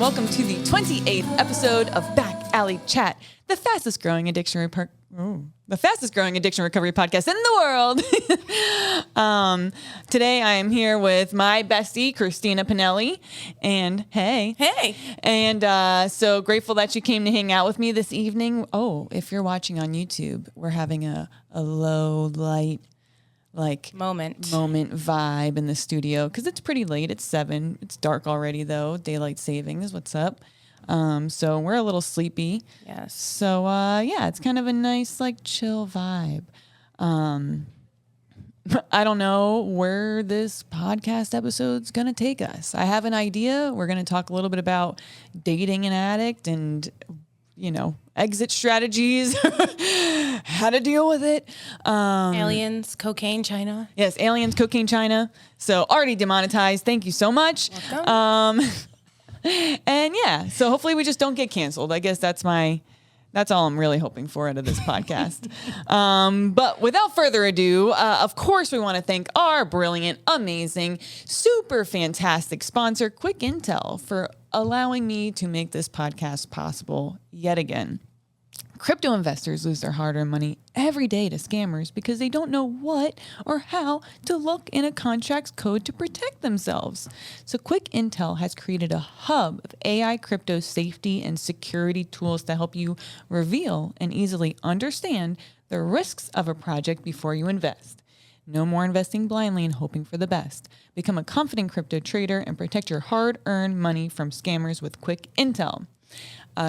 welcome to the 28th episode of Back Alley Chat, the fastest growing addiction recovery podcast in the world. Today I am here with my bestie, Kristina Pinelli, and hey. And so grateful that you came to hang out with me this evening. Oh, if you're watching on YouTube, we're having a low light, moment vibe in the studio because it's pretty late. It's 7. It's dark already though. Daylight savings. What's up? So we're a little sleepy. Yes. So it's kind of a nice chill vibe. I don't know where this podcast episode's gonna take us. I have an idea. We're gonna talk a little bit about dating an addict and exit strategies, how to deal with it. Aliens, cocaine, China. Yes, aliens, cocaine, China. So already demonetized. Thank you so much. Welcome. And so hopefully we just don't get canceled. I guess that's all I'm really hoping for out of this podcast. But without further ado, of course, we want to thank our brilliant, amazing, super fantastic sponsor, Quick Intel, for allowing me to make this podcast possible yet again. Crypto investors lose their hard-earned money every day to scammers because they don't know what or how to look in a contract's code to protect themselves. So Quick Intel has created a hub of AI crypto safety and security tools to help you reveal and easily understand the risks of a project before you invest. No more investing blindly and hoping for the best. Become a confident crypto trader and protect your hard-earned money from scammers with Quick Intel.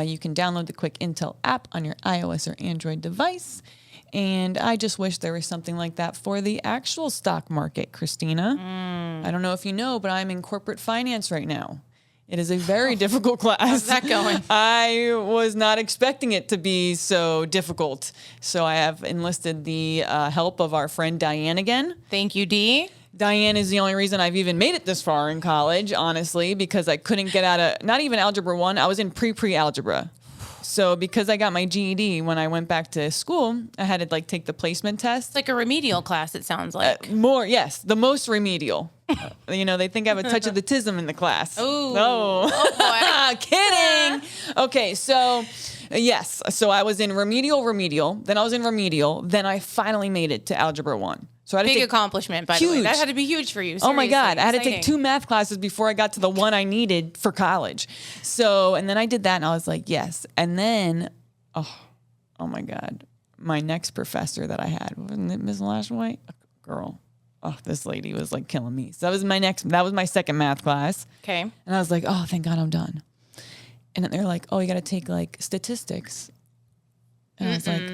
You can download the Quick Intel app on your iOS or Android device. And I just wish there was something like that for the actual stock market, Kristina. I don't know if you know, but I'm in corporate finance right now. It is a very difficult class. How's that going? I was not expecting it to be so difficult. So I have enlisted the help of our friend Diane again. Thank you, Dee. Diane is the only reason I've even made it this far in college, honestly, because I couldn't get out of, not even Algebra 1, I was in pre-algebra. So because I got my GED when I went back to school, I had to take the placement test. It's like a remedial class, it sounds like. Yes, the most remedial. They think I have a touch of the tism in the class. Ooh. No. Oh, boy. Kidding. Okay, so yes. So I was in remedial, then I was in remedial, then I finally made it to Algebra 1. So I had Big accomplishment, by the way. That had to be huge for you. Seriously. Oh my God. I had to take 2 math classes before I got to the one I needed for college. So, and then I did that and I was like, yes. And then, oh my God, my next professor that I had, wasn't it Ms. Lashaway? Girl. Oh, this lady was killing me. So that was my second math class. Okay. And I was like, oh, thank God I'm done. And then they're like, oh, you got to take statistics. And I was like,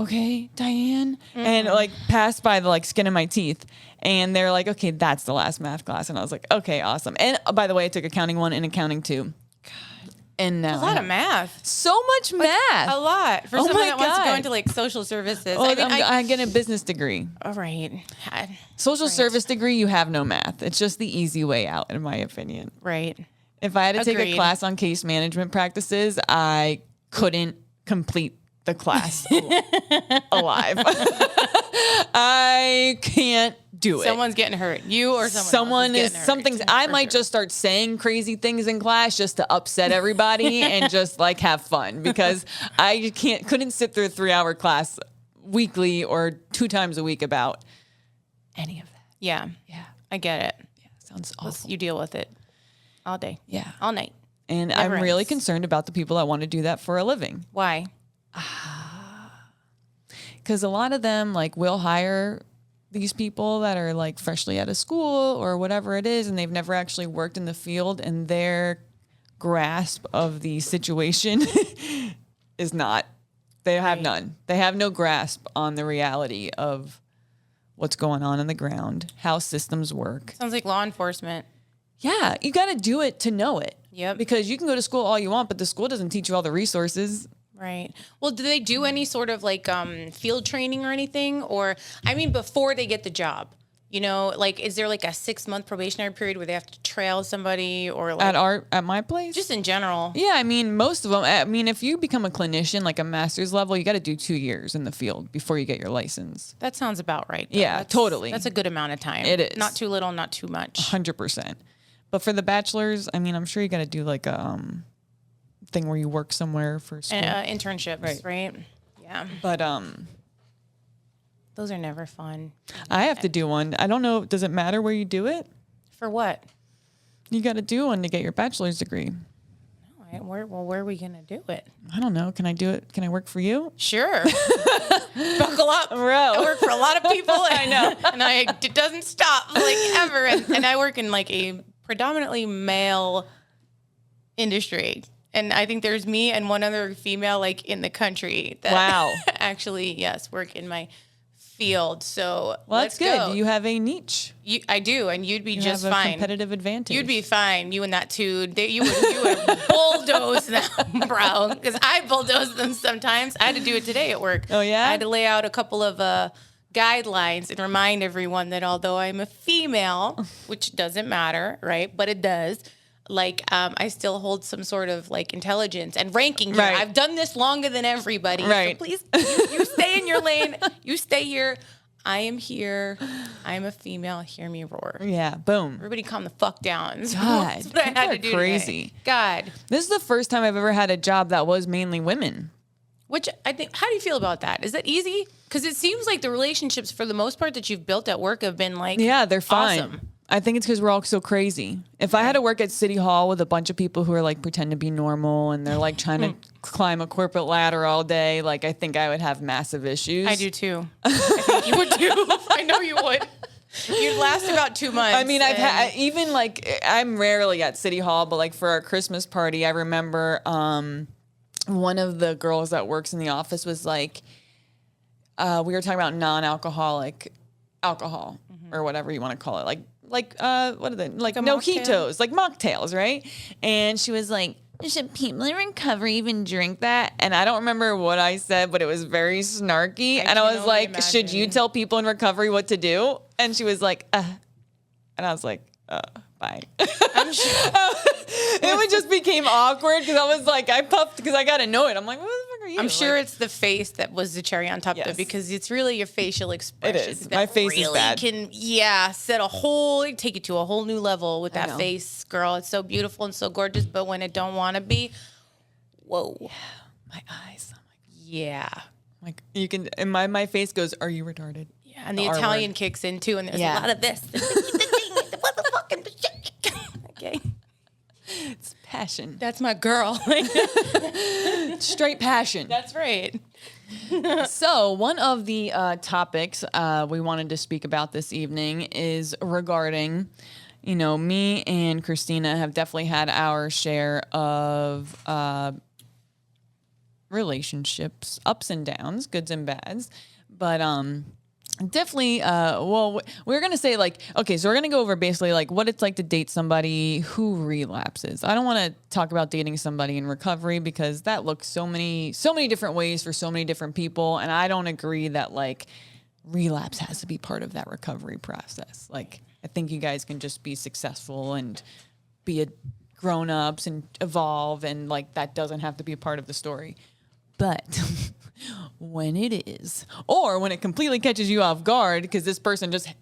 okay, Diane. And passed by the skin of my teeth. And they're like, okay, that's the last math class. And I was like, okay, awesome. And by the way, I took accounting 1 and accounting 2. God. And now a lot of math. So much math. A lot. For someone that wants to go into social services. Well, I get a business degree. All right. Social service degree, you have no math. It's just the easy way out, in my opinion. Right. If I had to take a class on case management practices, I couldn't complete the class alive. I can't do it. Someone's getting hurt. You or someone else is something. I might just start saying crazy things in class just to upset everybody and just have fun because I couldn't sit through a 3-hour class weekly or 2 times a week about any of that. Yeah. I get it. Yeah, sounds awful. You deal with it all day. Yeah. All night. And I'm really concerned about the people that want to do that for a living. Why? Because a lot of them will hire these people that are freshly out of school or whatever it is, and they've never actually worked in the field, and their grasp of the situation is not. They have none. They have no grasp on the reality of what's going on the ground, how systems work. Sounds like law enforcement. Yeah, you got to do it to know it. Yep. Because you can go to school all you want, but the school doesn't teach you all the resources. Right. Well, do they do any sort of field training or anything? Or, before they get the job, is there a 6-month probationary period where they have to trail somebody or at my place? Just in general. Yeah. Most of them, if you become a clinician, a master's level, you got to do 2 years in the field before you get your license. That sounds about right. Though. Yeah, totally. That's a good amount of time. It is. Not too little, not too much. 100%. But for the bachelors, I mean, I'm sure you got to do like a thing where you work somewhere for school. Internships, right? Yeah. But those are never fun. I have to do one. I don't know. Does it matter where you do it? For what? You got to do one to get your bachelor's degree. All right. Where are we going to do it? I don't know. Can I do it? Can I work for you? Sure. Buckle up. Bro. I work for a lot of people. I know. And it doesn't stop like ever. And I work in like a predominantly male industry. And I think there's me and one other female like in the country that actually, yes, work in my field. So that's good. Go. You have a niche. I do, and you'd be just fine. Competitive advantage. You'd be fine. You and that too. You would bulldoze them, bro. Because I bulldoze them sometimes. I had to do it today at work. Oh yeah. I had to lay out a couple of guidelines and remind everyone that although I'm a female, which doesn't matter, right? But it does. Like, I still hold some sort of like intelligence and ranking here. Right. I've done this longer than everybody. Right. So please, you stay in your lane. You stay here. I am here. I am a female. Hear me roar. Yeah. Boom. Everybody calm the fuck down. God. That's what I had to do crazy. Today. God. This is the first time I've ever had a job that was mainly women. Which I think, how do you feel about that? Is that easy? Because it seems like the relationships for the most part that you've built at work have been like, yeah, they're fine. Awesome. I think it's because we're all so crazy. If I had to work at City Hall with a bunch of people who are like pretend to be normal and they're like trying to climb a corporate ladder all day, like I think I would have massive issues. I do too. I think you would too. I know you would. You'd last about 2 months. I mean, I've had even like I'm rarely at City Hall, but like for our Christmas party, I remember one of the girls that works in the office was like, we were talking about non-alcoholic alcohol or whatever you want to call it, like what are they like mojitos, like mocktails, right? And she was like, should people in recovery even drink that? And I don't remember what I said, but it was very snarky. And I was like, should you tell people in recovery what to do? And she was like, and I was like, bye. I'm sure. It just became awkward because I was like, I puffed because I got annoyed. I'm like, what the fuck are you? I'm sure it's the face that was the cherry on top, though, because it's really your facial expression. It is. My face is bad. Can take you to a whole new level with that face, girl. It's so beautiful and so gorgeous, but when it don't want to be, whoa. Yeah, my eyes. I'm like, yeah. Like you can, and my face goes, are you retarded? Yeah, and the Italian kicks in too, and there's a lot of this. Okay. It's passion. That's my girl. Straight passion. That's right. So one of the topics we wanted to speak about this evening is regarding, me and Kristina have definitely had our share of relationships, ups and downs, goods and bads, but definitely, we're going to say like, okay, so we're going to go over basically like what it's like to date somebody who relapses. I don't want to talk about dating somebody in recovery because that looks so many different ways for so many different people. And I don't agree that like relapse has to be part of that recovery process. Like, I think you guys can just be successful and be grown-ups and evolve. And like, that doesn't have to be a part of the story. But when it is, or when it completely catches you off guard because this person just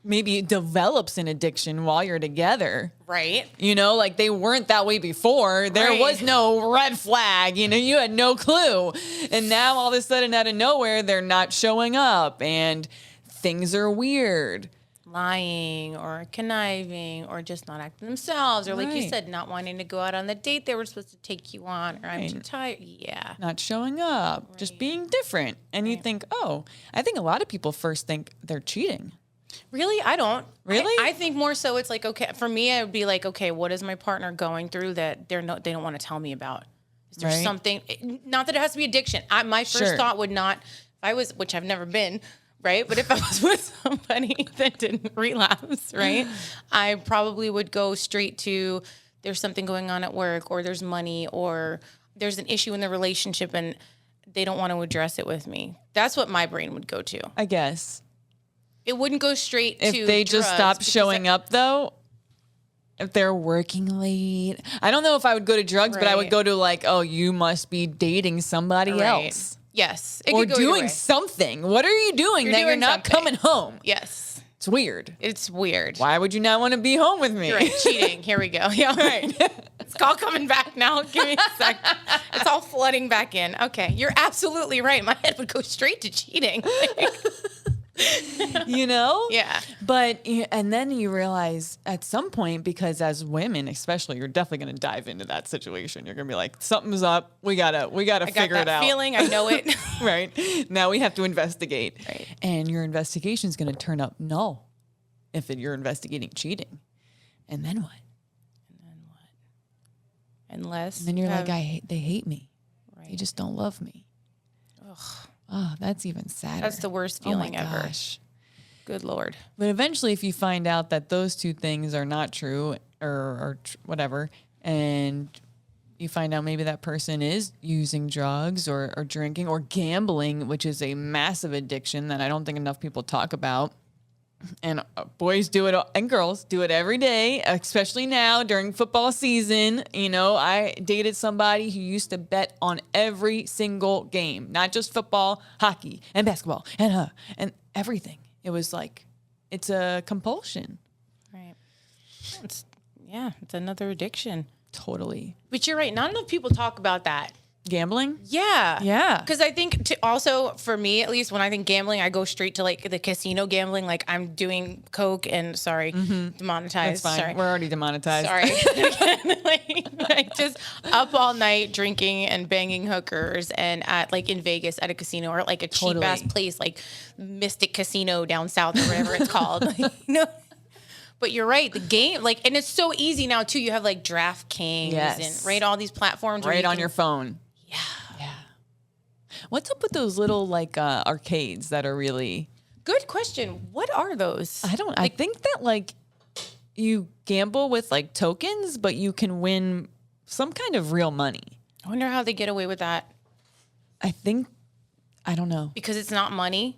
maybe develops an addiction while you're together. Right. Like they weren't that way before. There was no red flag. You had no clue. And now all of a sudden out of nowhere, they're not showing up and things are weird. Lying or conniving or just not acting themselves or like you said, not wanting to go out on the date they were supposed to take you on or I'm too tired. Yeah. Not showing up, just being different. And you think, I think a lot of people first think they're cheating. Really? I don't. Really? I think more so it's like, okay, for me, I would be like, okay, what is my partner going through that they don't want to tell me about? Is there something, not that it has to be addiction. My first thought would not, if I was, which I've never been, right? But if I was with somebody that didn't relapse, right? I probably would go straight to there's something going on at work or there's money or there's an issue in the relationship and they don't want to address it with me. That's what my brain would go to. I guess. It wouldn't go straight to if they just stop showing up though. If they're working late. I don't know if I would go to drugs, but I would go to like, you must be dating somebody else. Yes. Or doing something. What are you doing that you're not coming home? Yes. It's weird. It's weird. Why would you not want to be home with me? You're right. Cheating. Here we go. Yeah. Right. It's all coming back now. Give me a sec. It's all flooding back in. Okay. You're absolutely right. My head would go straight to cheating. You know? Yeah. But, and then you realize at some point, because as women, especially, you're definitely going to dive into that situation. You're going to be like, something's up. We gotta figure it out. Feeling. I know it. Right. Now we have to investigate. Right. And your investigation is going to turn up null if you're investigating cheating. And then what? Unless. And then you're like, they hate me. Right. They just don't love me. Ugh. Oh, that's even sadder. That's the worst feeling ever. Gosh. Good Lord. But eventually, if you find out that those two things are not true or whatever, and you find out maybe that person is using drugs or drinking or gambling, which is a massive addiction that I don't think enough people talk about. And boys do it and girls do it every day, especially now during football season. You know, I dated somebody who used to bet on every single game, not just football, hockey, and basketball, and everything. It was like, it's a compulsion. Right. It's another addiction. Totally. But you're right. Not enough people talk about that. Gambling? Yeah. Yeah. Because I think also for me, at least when I think gambling, I go straight to like the casino gambling. Like I'm doing coke and demonetized. That's fine. Sorry. We're already demonetized. Sorry. like just up all night drinking and banging hookers and in Vegas at a casino or like a cheap ass place like Mystic Casino down south or whatever it's called. But you're right. The game, and it's so easy now too. You have like DraftKings and all these platforms right on your phone. Yeah. Yeah. What's up with those little arcades that are really good question? What are those? I think that you gamble with tokens, but you can win some kind of real money. I wonder how they get away with that. I don't know. Because it's not money.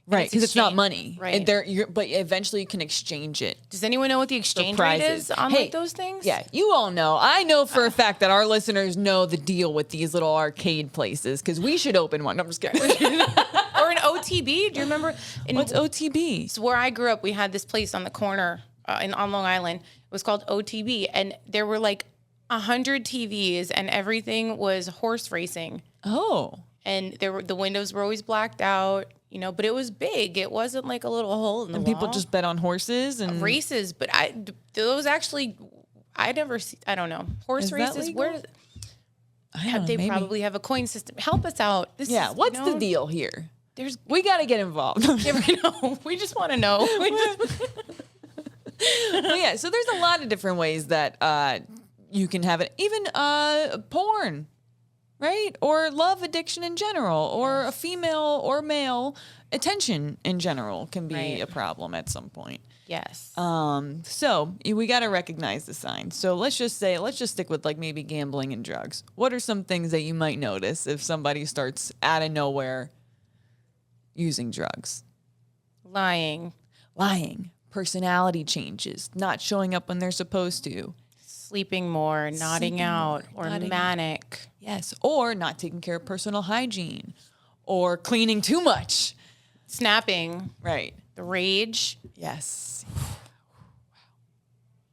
Right, because it's not money. Right. But eventually you can exchange it. Does anyone know what the exchange rate is on those things? Yeah, you all know. I know for a fact that our listeners know the deal with these little arcade places because we should open one. No, I'm just kidding. Or an OTB. Do you remember? What's OTB? So where I grew up, we had this place on the corner on Long Island. It was called OTB. And there were 100 TVs and everything was horse racing. Oh. And the windows were always blacked out. But it was big. It wasn't like a little hole in the wall. And people just bet on horses and races. But those actually, I never see. I don't know. Horse races. Where? They probably have a coin system. Help us out. What's the deal here? We got to get involved. We just want to know. So there's a lot of different ways that you can have it. Even porn. Right? Or love addiction in general, or a female or male attention in general can be a problem at some point. Yes. So we got to recognize the signs. So let's just stick with maybe gambling and drugs. What are some things that you might notice if somebody starts out of nowhere using drugs? Lying, personality changes, not showing up when they're supposed to. Sleeping more, nodding out, or manic. Yes, or not taking care of personal hygiene, or cleaning too much. Snapping. Right. The rage. Yes.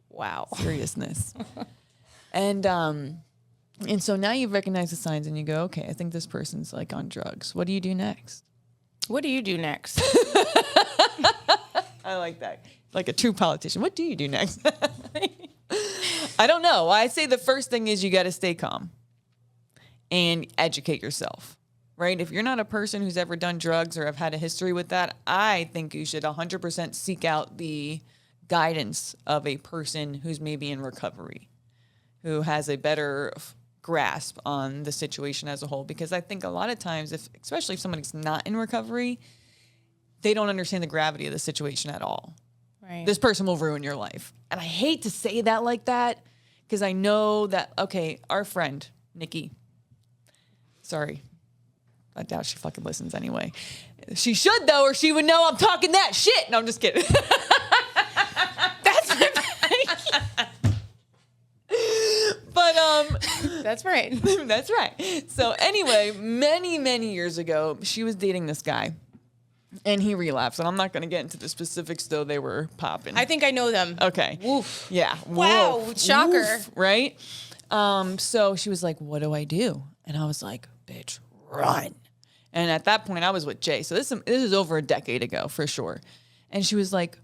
Wow. Seriousness. And so now you've recognized the signs and you go, okay, I think this person's on drugs. What do you do next? What do you do next? I like that. Like a true politician. What do you do next? I don't know. I say the first thing is you got to stay calm and educate yourself, right? If you're not a person who's ever done drugs or have had a history with that, I think you should 100% seek out the guidance of a person who's maybe in recovery, who has a better grasp on the situation as a whole. Because I think a lot of times, especially if somebody's not in recovery, they don't understand the gravity of the situation at all. Right. This person will ruin your life. And I hate to say that like that because I know that, okay, our friend, Nikki, sorry, I doubt she fucking listens anyway. She should, though, or she would know I'm talking that shit. No, I'm just kidding. That's right. That's right. So anyway, many, many years ago, she was dating this guy. And he relapsed. And I'm not going to get into the specifics, though. They were popping. I think I know them. Okay. Woof. Yeah. Wow. Woof. Shocker. Woof, right? So she was like, what do I do? And I was like, bitch, run. And at that point, I was with Jay. So this is over a decade ago, for sure. And she was like,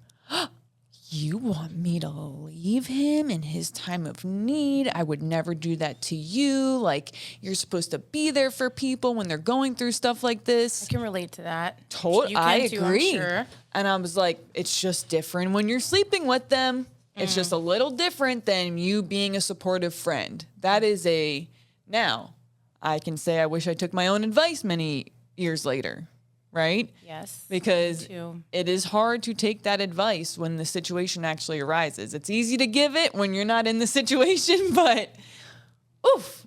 you want me to leave him in his time of need? I would never do that to you. Like, you're supposed to be there for people when they're going through stuff like this. I can relate to that. I agree. Too, I'm sure. And I was like, it's just different when you're sleeping with them. It's just a little different than you being a supportive friend. That is now I can say I wish I took my own advice many years later. Right? Yes. Because it is hard to take that advice when the situation actually arises. It's easy to give it when you're not in the situation, but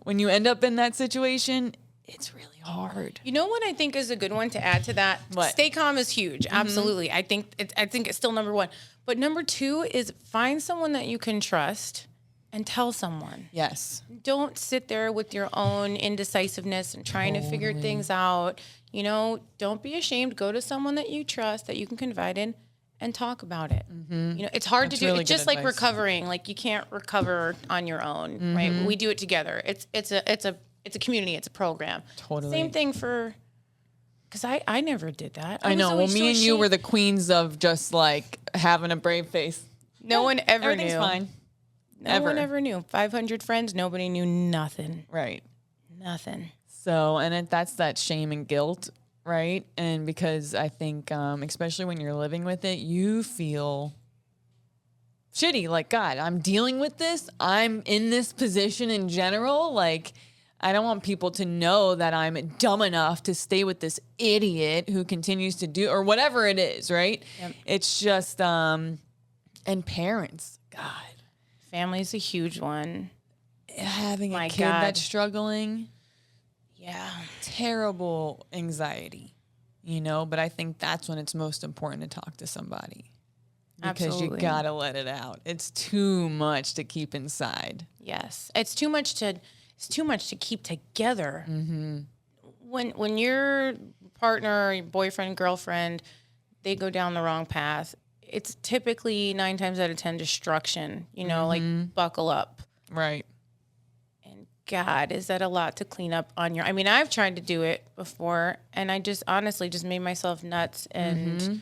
when you end up in that situation, it's really hard. You know what I think is a good one to add to that? What? Stay calm is huge. Mm-hmm. Absolutely. I think it's still number one. But number two is find someone that you can trust and tell someone. Yes. Don't sit there with your own indecisiveness and trying to figure things out. You know, don't be ashamed. Go to someone that you trust, that you can confide in, and talk about it. Mm-hmm. You know, it's hard to do. Really it's just like recovering. Like you can't recover on your own, right? We do it together. It's a community. It's a program. Totally. Same thing for. Because I never did that. I know. Well, me and you were the queens of just like having a brave face. No one ever Everything's knew. Fine. No one ever knew. 500 friends. Nobody knew nothing. Right. Nothing. So, and that's that shame and guilt, right? And because I think, especially when you're living with it, you feel shitty. Like, God, I'm dealing with this. I'm in this position in general. Like, I don't want people to know that I'm dumb enough to stay with this idiot who continues to do, or whatever it is, right? Yep. It's just, and parents, God. Family's a huge one. Having a kid that's struggling. Yeah. Terrible anxiety, but I think that's when it's most important to talk to somebody. Because Absolutely. You gotta let it out. It's too much to keep inside. Yes. It's too much to keep together. Mm-hmm. When your partner, your boyfriend, girlfriend, they go down the wrong path, it's typically 9 times out of 10 destruction, like buckle up. Right. God, is that a lot to clean up on your... I mean, I've tried to do it before, and I just honestly just made myself nuts, and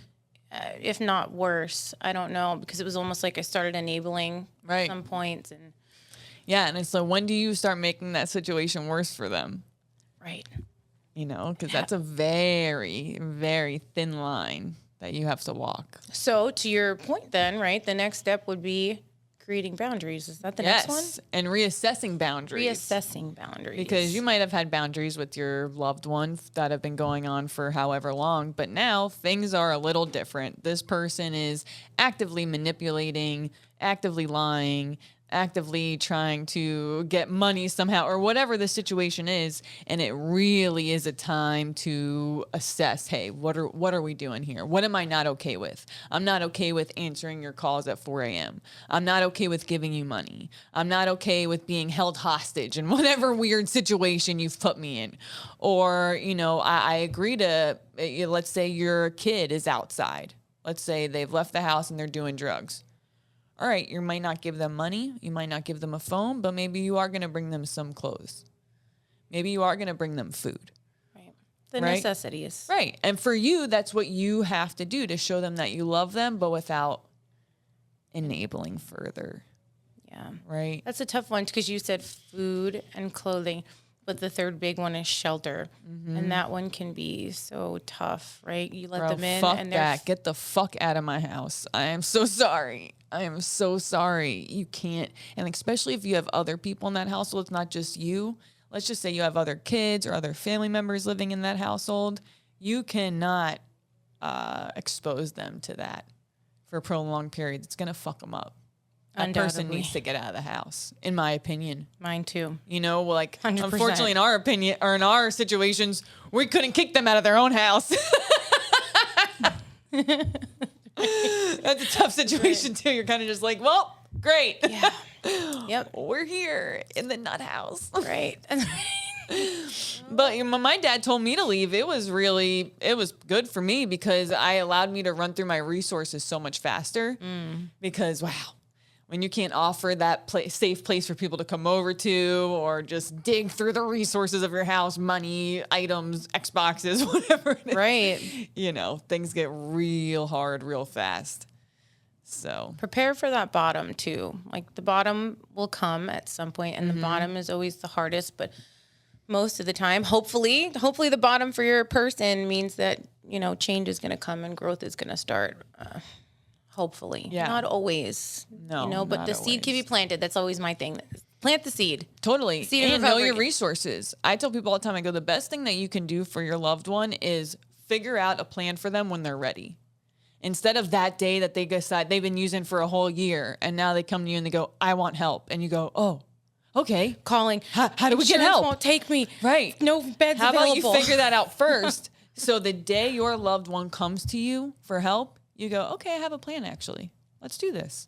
if not worse, I don't know, because it was almost like I started enabling at some points. And yeah, and it's like, when do you start making that situation worse for them? Right. Because that's a very, very thin line that you have to walk. So to your point then, right, the next step would be creating boundaries. Is that the next one? Yes, and reassessing boundaries. Reassessing boundaries. Because you might have had boundaries with your loved one that have been going on for however long, but now things are a little different. This person is actively manipulating, actively lying, actively trying to get money somehow, or whatever the situation is, and it really is a time to assess, hey, what are we doing here? What am I not okay with? I'm not okay with answering your calls at 4 a.m. I'm not okay with giving you money. I'm not okay with being held hostage in whatever weird situation you've put me in. Or, I agree to, let's say your kid is outside. Let's say they've left the house and they're doing drugs. All right, you might not give them money, you might not give them a phone, but maybe you are going to bring them some clothes. Maybe you are going to bring them food. Right. The necessities. Right. And for you, that's what you have to do to show them that you love them, but without enabling further. Yeah. Right. That's a tough one because you said food and clothing, but the third big one is shelter. Mm-hmm. And that one can be so tough, right? You let them in fuck and that. Get the fuck out of my house. I am so sorry. I am so sorry. You can't. And especially if you have other people in that household, it's not just you. Let's just say you have other kids or other family members living in that household. You cannot expose them to that for a prolonged period. It's going to fuck them up. That person needs to get out of the house, in my opinion. Mine too. 100%. Unfortunately, in our opinion, or in our situations, we couldn't kick them out of their own house. That's a tough situation too. You're kind of just like, well, great. Yeah. Yep. We're here in the nut house. Right. But my dad told me to leave. It was good for me because I allowed me to run through my resources so much faster. Because, wow, when you can't offer that safe place for people to come over to or just dig through the resources of your house, money, items, Xboxes, whatever it is. Right. You know, things get real hard real fast. So prepare for that bottom too. Like the bottom will come at some point, and the bottom is always the hardest, but most of the time, hopefully the bottom for your person means that, you know, change is going to come and growth is going to start. Hopefully. Yeah. Not always. No, you know, but the seed can be planted. That's always my thing. Plant the seed. Totally. Seed and know your resources. I tell people all the time, I go, the best thing that you can do for your loved one is figure out a plan for them when they're ready. Instead of that day that they decide they've been using for a whole year and now they come to you and they go, I want help. And you go, oh, okay. Calling. How do we get help? Won't take me. Right. No beds How available. about you figure that out first? So the day your loved one comes to you for help, you go, okay, I have a plan actually. Let's do this.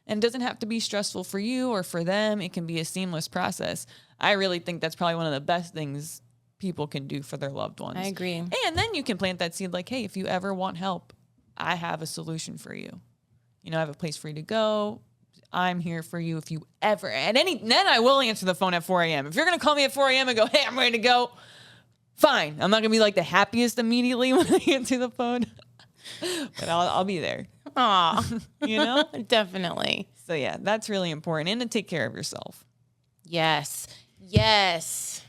And it doesn't have to be stressful for you or for them. It can be a seamless process. I really think that's probably one of the best things people can do for their loved ones. I agree. And then you can plant that seed like, hey, if you ever want help, I have a solution for you. You know, I have a place for you to go. I'm here for you if you ever, then I will answer the phone at 4 a.m. If you're going to call me at 4 a.m. and go, hey, I'm ready to go, fine. I'm not going to be like the happiest immediately when I answer the phone, but I'll be there. Aw. You know? Definitely. So yeah, that's really important. And to take care of yourself. Yes. Yes.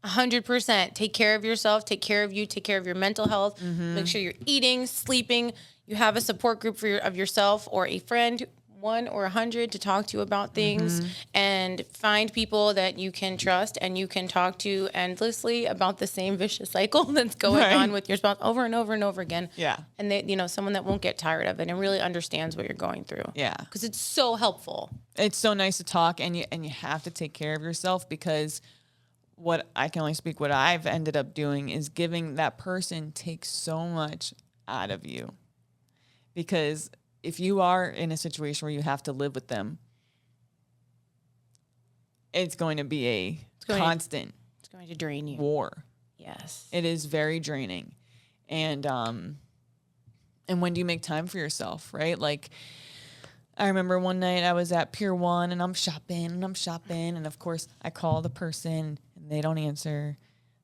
100%. Take care of yourself. Take care of you. Take care of your mental health. Make sure you're eating, sleeping. You have a support group of yourself or a friend, 1 or 100, to talk to about things, and find people that you can trust and you can talk to endlessly about the same vicious cycle that's going on with your spouse over and over and over again. Yeah. And they, you know, someone that won't get tired of it and really understands what you're going through. Yeah. Because it's so helpful. It's so nice to talk, and you have to take care of yourself, because what I've ended up doing is giving that person takes so much out of you. Because if you are in a situation where you have to live with them, it's going to be a constant It's going to drain you. war. Yes. It is very draining. And when do you make time for yourself, right? Like, I remember one night I was at Pier 1 and I'm shopping. And of course I call the person and they don't answer.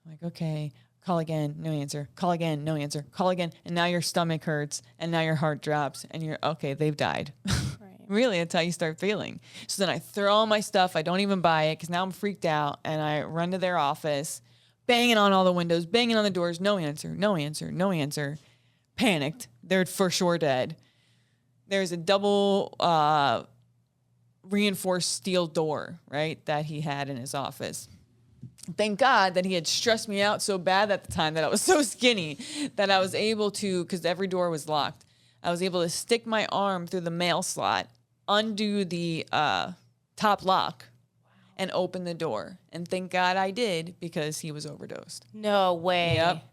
I'm like, okay, call again, no answer. Call again, no answer. Call again. And now your stomach hurts and now your heart drops and you're, okay, they've died. Right. Really, that's how you start feeling. So then I throw all my stuff. I don't even buy it because now I'm freaked out. And I run to their office, banging on all the windows, banging on the doors. No answer, no answer, no answer. Panicked. They're for sure dead. There's a double reinforced steel door, right, that he had in his office. Thank God that he had stressed me out so bad at the time that I was so skinny that I was able to, because every door was locked, I was able to stick my arm through the mail slot, undo the top lock, and open the door. And thank God I did, because he was overdosed. No way. Yep.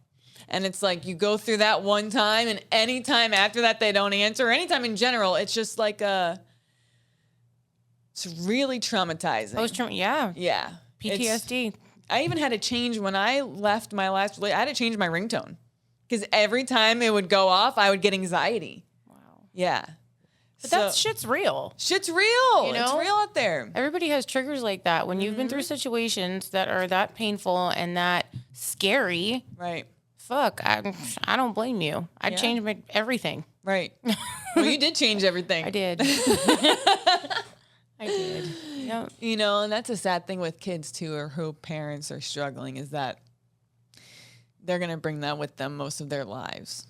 And it's like you go through that one time, and any time after that they don't answer, or anytime in general, it's just like it's really traumatizing. Yeah. PTSD. I even had to change when I left my last relationship. I had to change my ringtone because every time it would go off, I would get anxiety. Wow. Yeah. But that shit's real. Shit's real. You know? It's real out there. Everybody has triggers like that. When you've been through situations that are that painful and that scary. Right. Fuck, I don't blame you. I'd change my everything. Right. Well, you did change everything. I did. I did. Yep. You know, and that's a sad thing with kids too, or who parents are struggling, is that they're going to bring that with them most of their lives.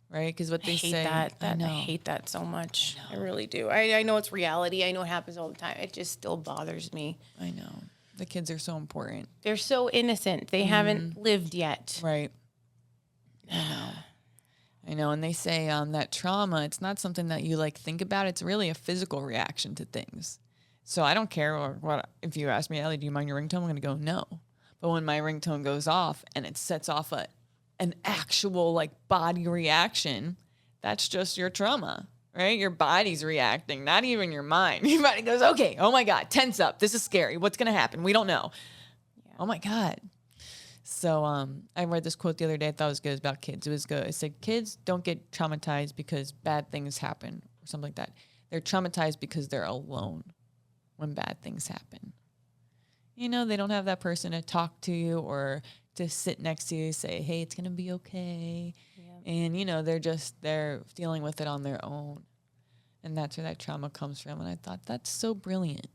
Right? Because what they say. I hate that so much. I really do. I know it's reality. I know it happens all the time. It just still bothers me. I know. The kids are so important. They're so innocent. They haven't lived yet. Right. I know. And they say that trauma, it's not something that you like think about. It's really a physical reaction to things. So I don't care what if you ask me, Ellie, do you mind your ringtone? I'm going to go, no. But when my ringtone goes off and it sets off an actual like body reaction, that's just your trauma, right? Your body's reacting, not even your mind. Your body goes, okay, oh my God, tense up. This is scary. What's going to happen? We don't know. Yeah. Oh my God. So I read this quote the other day. I thought it was good. It was about kids. It was good. It said, kids don't get traumatized because bad things happen or something like that. They're traumatized because they're alone when bad things happen. You know, they don't have that person to talk to you or to sit next to you, say, hey, it's going to be okay. Yeah. And, you know, they're dealing with it on their own. And that's where that trauma comes from. And I thought that's so brilliant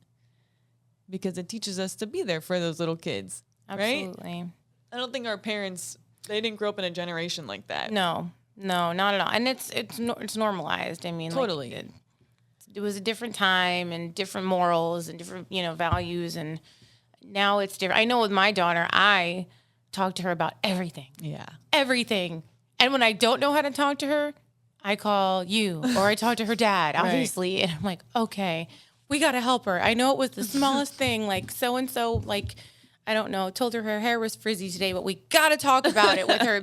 because it teaches us to be there for those little kids. Absolutely. Right? I don't think our parents, they didn't grow up in a generation like that. No, not at all. And it's normalized. I mean, totally. Like, it was a different time and different morals and different, you know, values. And now it's different. I know with my daughter, I talk to her about everything. Yeah. Everything. And when I don't know how to talk to her, I call you or I talk to her dad, obviously. Right. And I'm like, okay, we got to help her. I know it was the smallest thing, like so-and-so, like, I don't know, told her hair was frizzy today, but we got to talk about it with her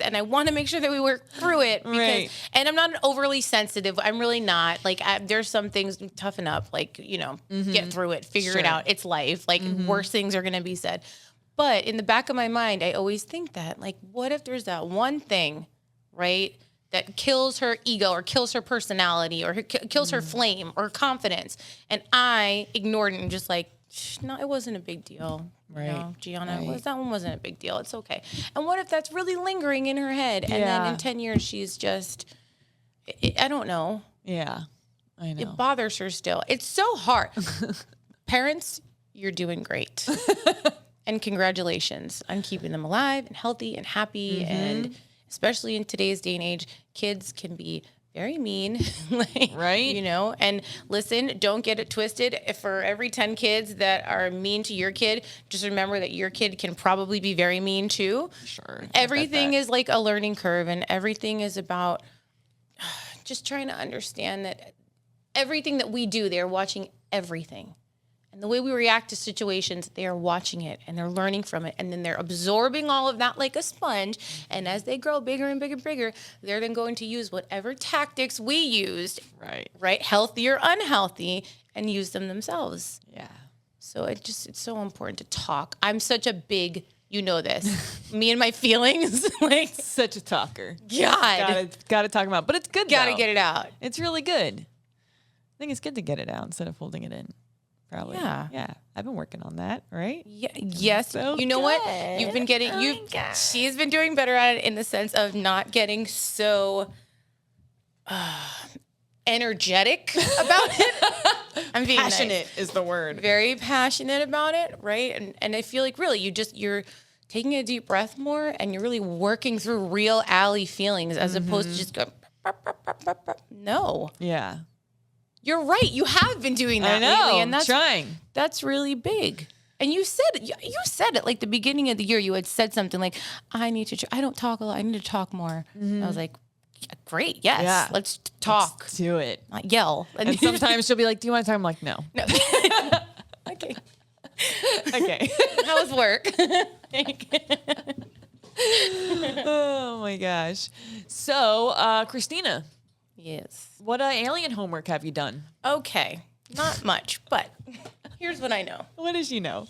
and I want to make sure that we work through it. Right. And I'm not overly sensitive. I'm really not. Like, there's some things, toughen up, like, you know, get through it, figure it out. It's life. Like, worse things are going to be said. But in the back of my mind, I always think that, like, what if there's that one thing, right, that kills her ego or kills her personality or kills her flame or confidence, and I ignored it and just like, no, it wasn't a big deal. Right. You know, Gianna, that one wasn't a big deal. It's okay. And what if that's really lingering in her head? And then in 10 years, she's just, I don't know. Yeah, I know. It bothers her still. It's so hard. Parents, you're doing great. And congratulations on keeping them alive and healthy and happy. And especially in today's day and age, kids can be very mean, like, right? You know, and listen, don't get it twisted. If for every 10 kids that are mean to your kid, just remember that your kid can probably be very mean too. Sure. Everything is like a learning curve, and everything is about just trying to understand that everything that we do, they're watching everything. And the way we react to situations, they are watching it and they're learning from it. And then they're absorbing all of that like a sponge. And as they grow bigger and bigger and bigger, they're then going to use whatever tactics we used, right? Healthy or unhealthy, and use them themselves. Yeah. So it's so important to talk. I'm such a big, you know this, me and my feelings, like such a talker. God. Gotta talk about it. But it's good though. Gotta get it out. It's really good. I think it's good to get it out instead of holding it in. Probably. Yeah. I've been working on that, right? Yeah. Yes. So you know good. What? You've been getting, she's been doing better at it in the sense of not getting so energetic about it. I'm being passionate is the word. Very passionate about it, right? And I feel like really you're taking a deep breath more and you're really working through real Allie feelings as opposed to just go, no. Yeah. You're right. You have been doing that lately, and that's really big. And you said it like the beginning of the year. You had said something like, "I don't talk a lot. I need to talk more." I was like, "Great, yes, let's talk. Let's do it. Not yell." And sometimes she'll be like, "Do you want to talk?" I'm like, "No." Okay. Okay. How was work? Oh my gosh. So, Kristina. Yes. What alien homework have you done? Okay. Not much, but here's what I know. What does you know?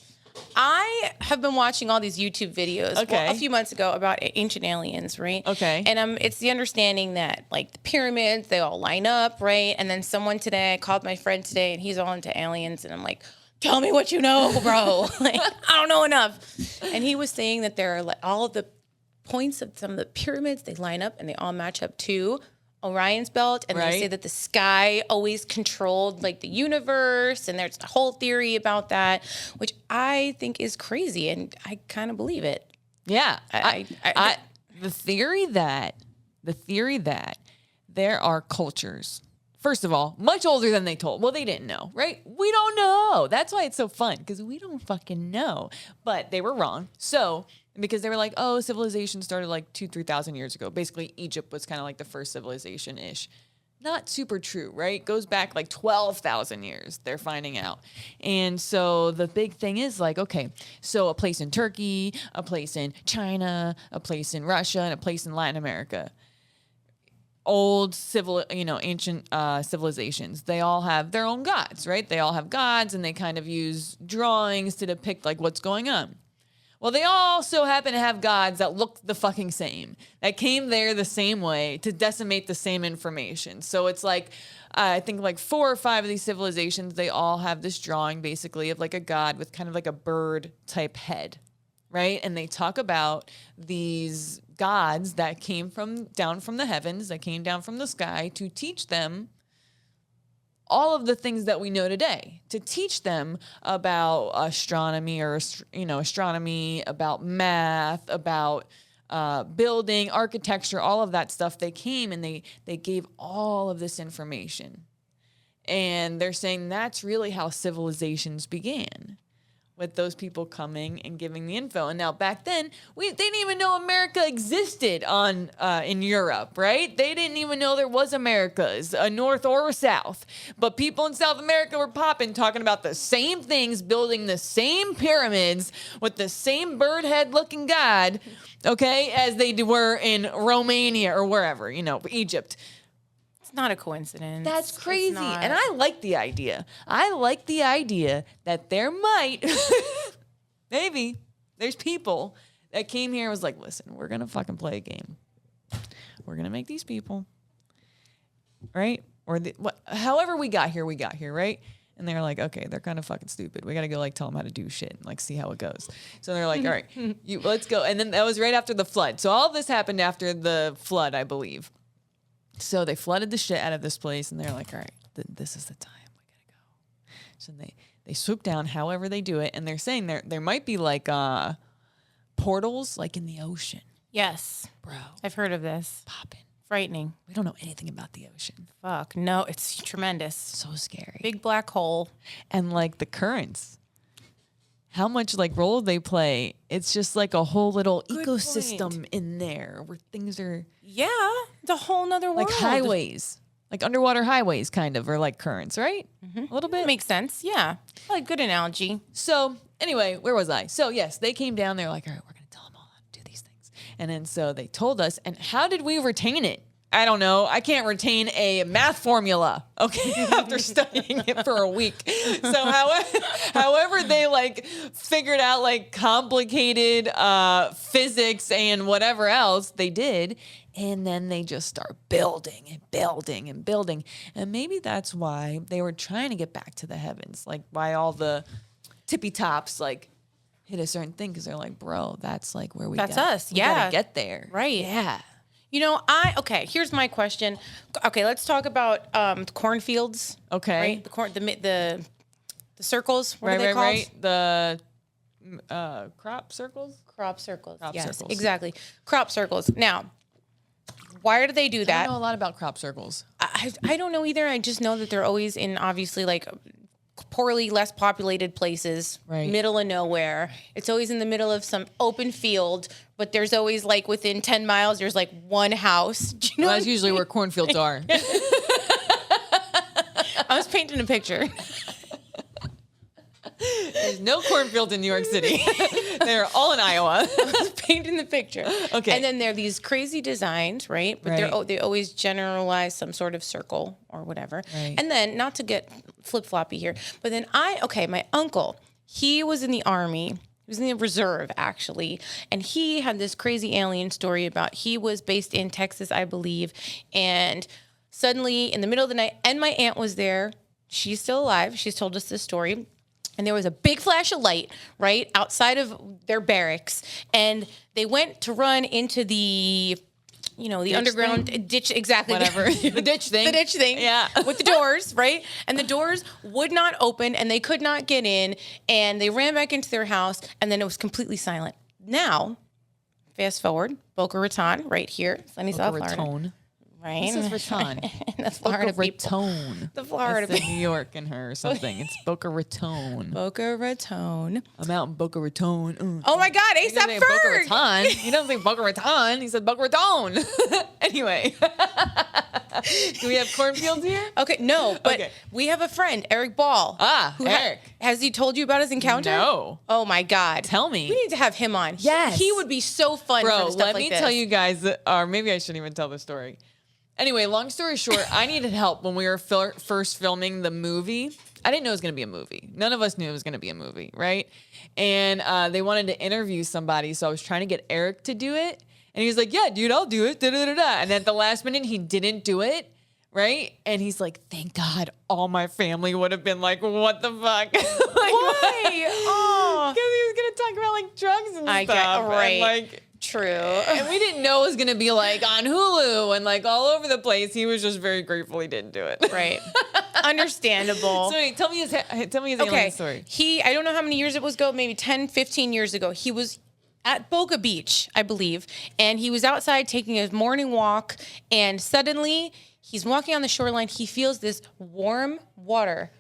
I have been watching all these YouTube videos a few months ago about ancient aliens, right? Okay. And it's the understanding that, like, the pyramids, they all line up, right? And then I called my friend today, and he's all into aliens, and I'm like, tell me what you know, bro. Like, I don't know enough. And he was saying that there are, like, all of the points of some of the pyramids, they line up, and they all match up to Orion's belt, and they say that the sky always controlled like the universe, and there's a whole theory about that, which I think is crazy, and I kind of believe it. Yeah, the theory that there are cultures, first of all, much older than they told. Well, they didn't know, right? We don't know. That's why it's so fun, because we don't fucking know. But they were wrong. So, because they were like, oh, civilization started like 2,000-3,000 years ago. Basically, Egypt was kind of like the first civilization-ish. Not super true, right? Goes back like 12,000 years, they're finding out. And so the big thing is like, okay, so a place in Turkey, a place in China, a place in Russia, and a place in Latin America. Old ancient civilizations, they all have their own gods, right? They all have gods, and they kind of use drawings to depict like what's going on. Well, they also happen to have gods that look the fucking same, that came there the same way to decimate the same information. So it's like, I think like 4 or 5 of these civilizations, they all have this drawing basically of like a god with kind of like a bird type head, right? And they talk about these gods that came down from the heavens, that came down from the sky to teach them all of the things that we know today, to teach them about astronomy astronomy, about math, about building, architecture, all of that stuff. They came and they gave all of this information. And they're saying that's really how civilizations began, with those people coming and giving the info. And now back then, they didn't even know America existed in Europe, right? They didn't even know there was Americas, a North or a South. But people in South America were popping, talking about the same things, building the same pyramids with the same bird head looking god, okay, as they were in Romania or wherever, Egypt. It's not a coincidence. That's crazy. And I like the idea. I like the idea that there might, maybe, there's people that came here and was like, listen, we're going to fucking play a game. We're going to make these people, right? Or however we got here, right? And they're like, okay, they're kind of fucking stupid. We got to go like tell them how to do shit and like see how it goes. So they're like, all right, let's go. And then that was right after the flood. So all this happened after the flood, I believe. So they flooded the shit out of this place, and they're like, all right, this is the time. We got to go. So they swoop down however they do it, and they're saying there might be like portals like in the ocean. Yes. Bro. I've heard of this. Popping. Frightening. We don't know anything about the ocean. Fuck. No, it's tremendous. So scary. Big black hole. And like the currents. How much like role they play. It's just like a whole little ecosystem in there where things are... Yeah, it's a whole nother world. Like highways. Like underwater highways kind of, or like currents, right? Mm-hmm. A little bit? Makes sense, yeah. Like good analogy. So anyway, where was I? So yes, they came down. They're like, all right, we're going to tell them all how to do these things. And then so they told us. And how did we retain it? I don't know. I can't retain a math formula, okay, after studying it for a week. So however they like figured out like complicated physics and whatever else they did, and then they just start building and building and building. And maybe that's why they were trying to get back to the heavens, like why all the tippy tops like hit a certain thing, because they're like, bro, that's like where we gotta get there. Right. Yeah. Here's my question. Okay, let's talk about cornfields. Okay. Right? The circles. What are they called? Right. The crop circles? Crop circles. Yes, circles. Exactly. Crop circles. Now, why do they do that? I don't know a lot about crop circles. I don't know either. I just know that they're always in obviously like poorly, less populated places, right. Middle of nowhere. It's always in the middle of some open field, but there's always like within 10 miles, there's like one house. Do you know that's usually where cornfields are. I was painting a picture. There's no cornfields in New York City. They're all in Iowa. I was painting the picture. Okay. And then there are these crazy designs, right? But they always generalize some sort of circle or whatever. Right. And then, not to get flip-floppy here, but then my uncle, he was in the Army. He was in the reserve, actually. And he had this crazy alien story about, he was based in Texas, I believe. And suddenly, in the middle of the night, and my aunt was there. She's still alive. She's told us this story. And there was a big flash of light, right, outside of their barracks. And they went to run into the ditch underground thing? Ditch, exactly. Whatever. The ditch thing. The ditch thing. Yeah. With the doors, right? And the doors would not open, and they could not get in. And they ran back into their house, and then it was completely silent. Now, fast forward, Boca Raton, right here, sunny South Florida. This Right. is Raton. That's Florida people. The Florida people. New York in her or something. It's Boca Raton. Boca Raton. I'm out in Boca Raton. Oh my God, A$AP Ferg. Boca Raton. He doesn't say Boca Raton. He said Boca Raton. Anyway. Do we have cornfields here? Okay, no, but we have a friend, Eric Ball. Eric. Has he told you about his encounter? No. Oh my God. Tell me. We need to have him on. Yes. He would be so fun Bro, for stuff let like me this. tell you guys, or maybe I shouldn't even tell the story. Anyway, long story short, I needed help when we were first filming the movie, I didn't know it was going to be a movie. None of us knew it was going to be a movie, right? And they wanted to interview somebody, so I was trying to get Eric to do it. And he was like, yeah, dude, I'll do it. Da, da, da, da. And at the last minute, he didn't do it, right? And he's like, thank God, all my family would have been like, what the fuck? Why? Oh. Because he was going to talk about like drugs and stuff. Right. And, like, true. And we didn't know it was going to be like on Hulu and like all over the place. He was just very grateful he didn't do it. Right. Understandable. So wait, tell me his alien story. I don't know how many years it was ago, maybe 10, 15 years ago. He was at Boca Beach, I believe, and he was outside taking his morning walk, and suddenly he's walking on the shoreline. He feels this warm water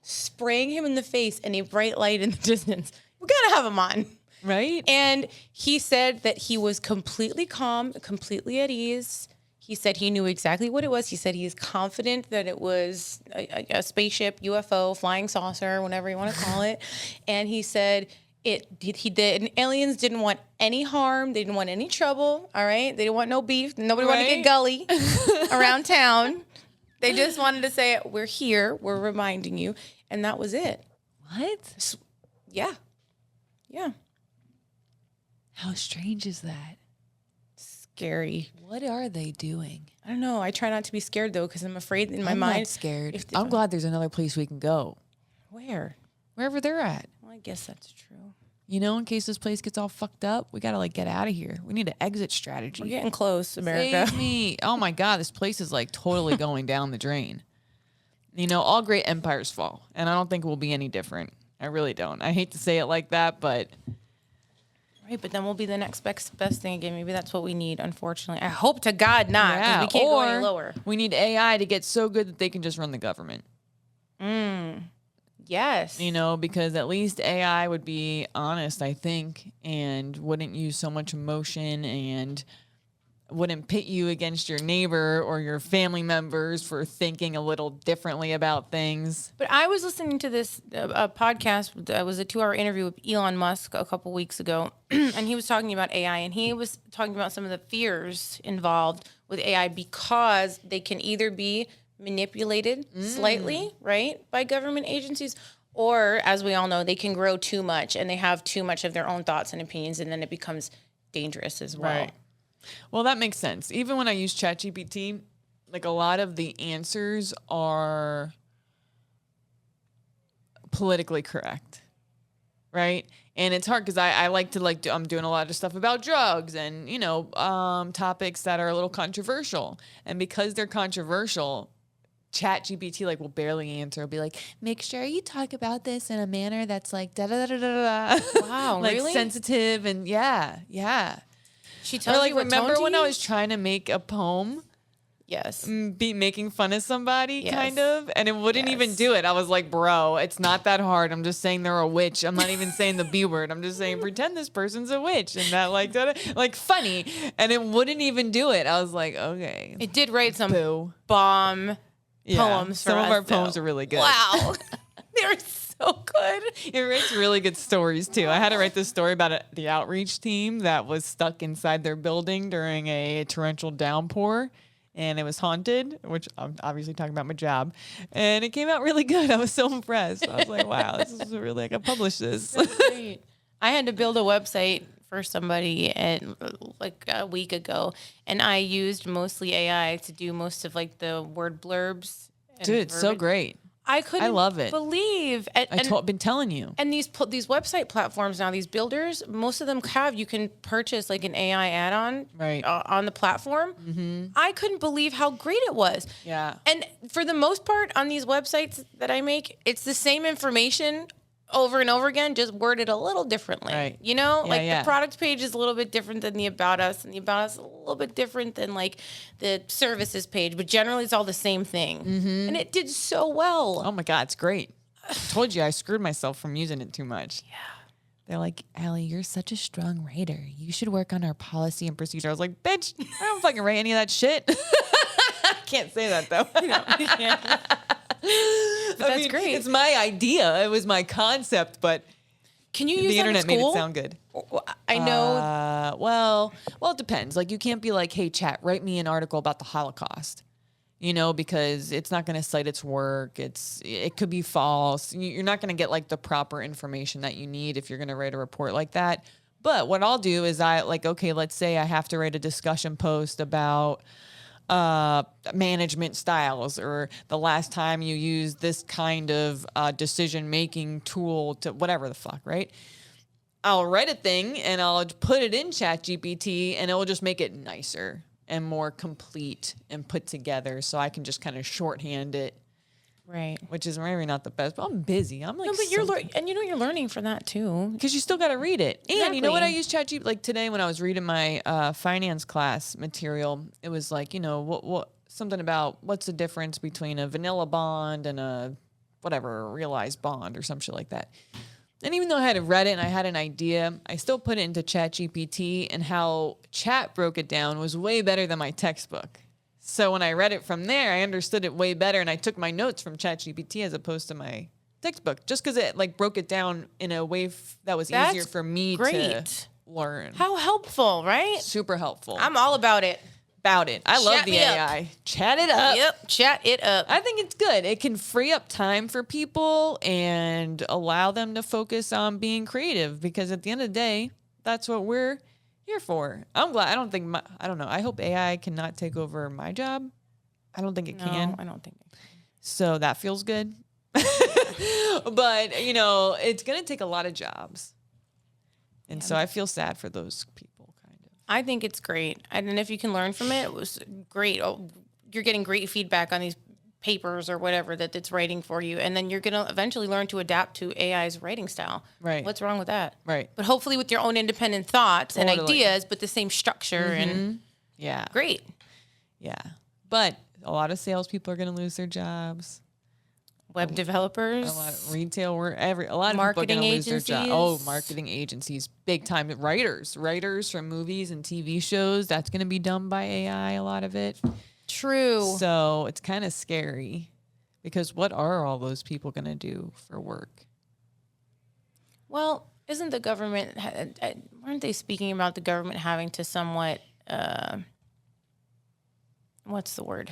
spraying him in the face and a bright light in the distance. We gotta have him on. Right? And he said that he was completely calm, completely at ease. He said he knew exactly what it was. He said he's confident that it was a spaceship, UFO, flying saucer, whatever you want to call it. And he said and aliens didn't want any harm. They didn't want any trouble. All right. They didn't want no beef. Nobody wanted to get gully around town. They just wanted to say, we're here. We're reminding you. And that was it. What? Yeah. Yeah. How strange is that? Scary. What are they doing? I don't know. I try not to be scared, though, because I'm afraid in my mind. I'm not scared. I'm glad there's another place we can go. Where? Wherever they're at. Well, I guess that's true. You know, in case this place gets all fucked up, we got to like get out of here. We need an exit strategy. We're getting close, America. Save me. Oh my God, this place is like totally going down the drain. You know, all great empires fall, and I don't think we'll be any different. I really don't. I hate to say it like that, but... Right, but then we'll be the next best thing again. Maybe that's what we need, unfortunately. I hope to God not, because we can't go any lower. We need AI to get so good that they can just run the government. Yes. You know, because at least AI would be honest, I think, and wouldn't use so much emotion and wouldn't pit you against your neighbor or your family members for thinking a little differently about things. But I was listening to this podcast. It was a 2-hour interview with Elon Musk a couple weeks ago, and he was talking about AI, and he was talking about some of the fears involved with AI because they can either be manipulated slightly, right, by government agencies, or, as we all know, they can grow too much and they have too much of their own thoughts and opinions, and then it becomes dangerous as well. Right. Well, that makes sense. Even when I use ChatGPT, like a lot of the answers are politically correct, right? And it's hard because I like to I'm doing a lot of stuff about drugs and, you know, topics that are a little controversial. And because they're controversial, ChatGPT like will barely answer. It'll be like, make sure you talk about this in a manner that's like da da da da da. Wow, like really? sensitive and yeah. She tells like, you what remember tone when to I use? was trying to make a poem? Yes. Be making fun of somebody, Yes. kind of, and it wouldn't even do it. I was like, bro, it's not that hard. I'm just saying they're a witch. I'm not even saying the B word. I'm just saying pretend this person's a witch and that like funny, and it wouldn't even do it. I was like, okay. It did write some Boo. bomb poems for Some us, of our though. poems are really good. Wow. They're so good. It writes really good stories, too. I had to write this story about the outreach team that was stuck inside their building during a torrential downpour, and it was haunted, which I'm obviously talking about my job. And it came out really good. I was so impressed. I was like, wow, this is really, I could publish this. That's great. I had to build a website for somebody like a week ago, and I used mostly AI to do most of like the word blurbs. Dude, it's so great. I love it. Believe. I've been telling you. And these website platforms now, these builders, most of them you can purchase like an AI add-on on the platform. Mm-hmm. I couldn't believe how great it was. Yeah. And for the most part on these websites that I make, it's the same information over and over again, just worded a little differently. Right. You know, the product page is a little bit different than the About Us, and the About Us is a little bit different than like the services page, but generally it's all the same thing. Mm-hmm. And it did so well. Oh my God, it's great. I told you I screwed myself from using it too much. Yeah. They're like, Allie, you're such a strong writer. You should work on our policy and procedure. I was like, bitch, I don't fucking write any of that shit. I can't say that though. You can't. That's great. It's my idea. It was my concept, but can you use the internet in made school? it sound good. I know. Well, it depends. Like you can't be like, hey, chat, write me an article about the Holocaust. because it's not going to cite its work. It could be false. You're not going to get like the proper information that you need if you're going to write a report like that. But what I'll do is let's say I have to write a discussion post about management styles, or the last time you used this kind of decision-making tool to whatever the fuck, right? I'll write a thing and I'll put it in ChatGPT, and it will just make it nicer and more complete and put together, so I can just kind of shorthand it. Right. Which is maybe not the best, but I'm busy. I'm like, no, but you're learning from that too. Because you still got to read it. Exactly. And you know what I use ChatGPT? Like today when I was reading my finance class material, it was like, what something about what's the difference between a vanilla bond and a realized bond or some shit like that. And even though I had read it and I had an idea, I still put it into ChatGPT, and how Chat broke it down was way better than my textbook. So when I read it from there, I understood it way better, and I took my notes from ChatGPT as opposed to my textbook, just because it like broke it down in a way that was easier for me to learn. How helpful, right? Super helpful. I'm all about it. I love the AI. Chat it up. Yep, chat it up. I think it's good. It can free up time for people and allow them to focus on being creative, because at the end of the day, that's what we're here for. I'm glad. I don't know. I hope AI cannot take over my job. I don't think it can. I don't think it can. So that feels good. But, it's going to take a lot of jobs. And so I feel sad for those people. I think it's great. And if you can learn from it, it was great. Oh, you're getting great feedback on these papers or whatever that it's writing for you. And then you're going to eventually learn to adapt to AI's writing style. Right. What's wrong with that? Right. But hopefully with your own independent thoughts and ideas, but the same structure. And yeah. Great. Yeah. But a lot of salespeople are going to lose their jobs. Web developers, a lot of retail, a lot of marketing people are going to lose their job. Oh, marketing agencies, big time. Writers from movies and TV shows, that's going to be done by AI, a lot of it. True. So it's kind of scary, because what are all those people going to do for work? Well, isn't the government, weren't they speaking about the government having to somewhat, what's the word?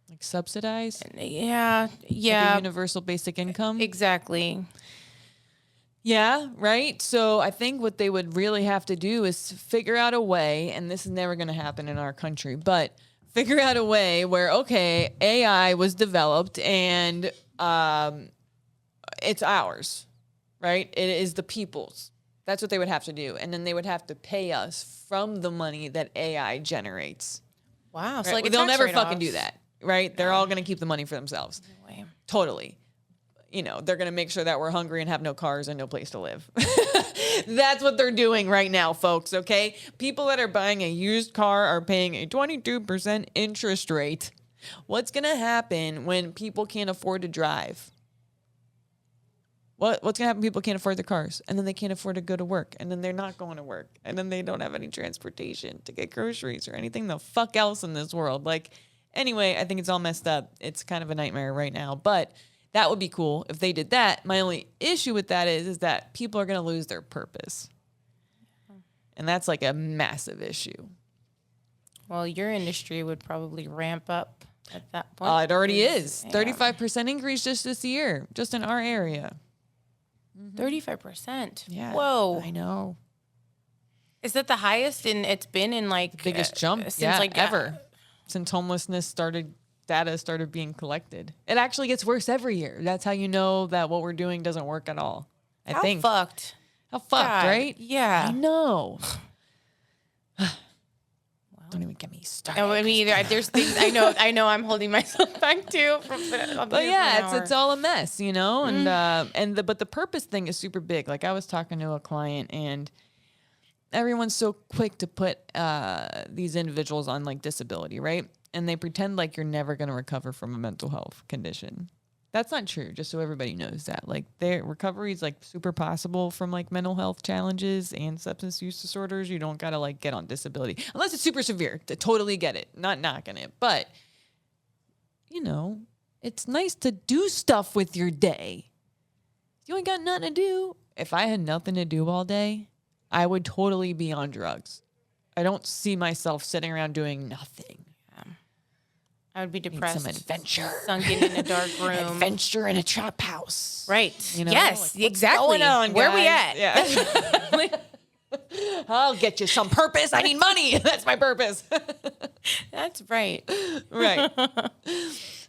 Like subsidize? Yeah. Like a universal basic income? Exactly. Yeah, right? So I think what they would really have to do is figure out a way, and this is never going to happen in our country, but figure out a way where, okay, AI was developed and it's ours, right? It is the people's. That's what they would have to do. And then they would have to pay us from the money that AI generates. Wow. Right? So like they'll never fucking do that. Right? They're all going to keep the money for themselves. No way. Totally. They're going to make sure that we're hungry and have no cars and no place to live. That's what they're doing right now, folks. Okay. People that are buying a used car are paying a 22% interest rate. What's going to happen when people can't afford to drive? What's going to happen? People can't afford their cars, and then they can't afford to go to work, and then they're not going to work, and then they don't have any transportation to get groceries or anything the fuck else in this world. Anyway, I think it's all messed up. It's kind of a nightmare right now, but that would be cool if they did that. My only issue with that is that people are going to lose their purpose. And that's like a massive issue. Well, your industry would probably ramp up at that point. It already is. 35% increase just this year, just in our area. 35%? Yeah. Whoa. I know. Is that the highest it's been in biggest jump since ever. Since homelessness data started being collected. It actually gets worse every year. That's how you know that what we're doing doesn't work at all. How fucked, right? Yeah. I know. Don't even get me started. No, me either. There's things I know I'm holding myself back too. But yeah, it's all a mess, but the purpose thing is super big. Like I was talking to a client, and everyone's so quick to put these individuals on disability, right? And they pretend like you're never going to recover from a mental health condition. That's not true, just so everybody knows that. Their recovery is super possible from mental health challenges and substance use disorders. You don't got to get on disability unless it's super severe. To totally get it. Not knocking it, but it's nice to do stuff with your day. You ain't got nothing to do. If I had nothing to do all day, I would totally be on drugs. I don't see myself sitting around doing nothing. I would be depressed. Some adventure. Sunken in a dark room. Adventure in a trap house. Right. You know? Yes, Like, exactly. What's going on, Where guys? we at? Yeah. I'll get you some purpose. I need money. That's my purpose. That's right. Right.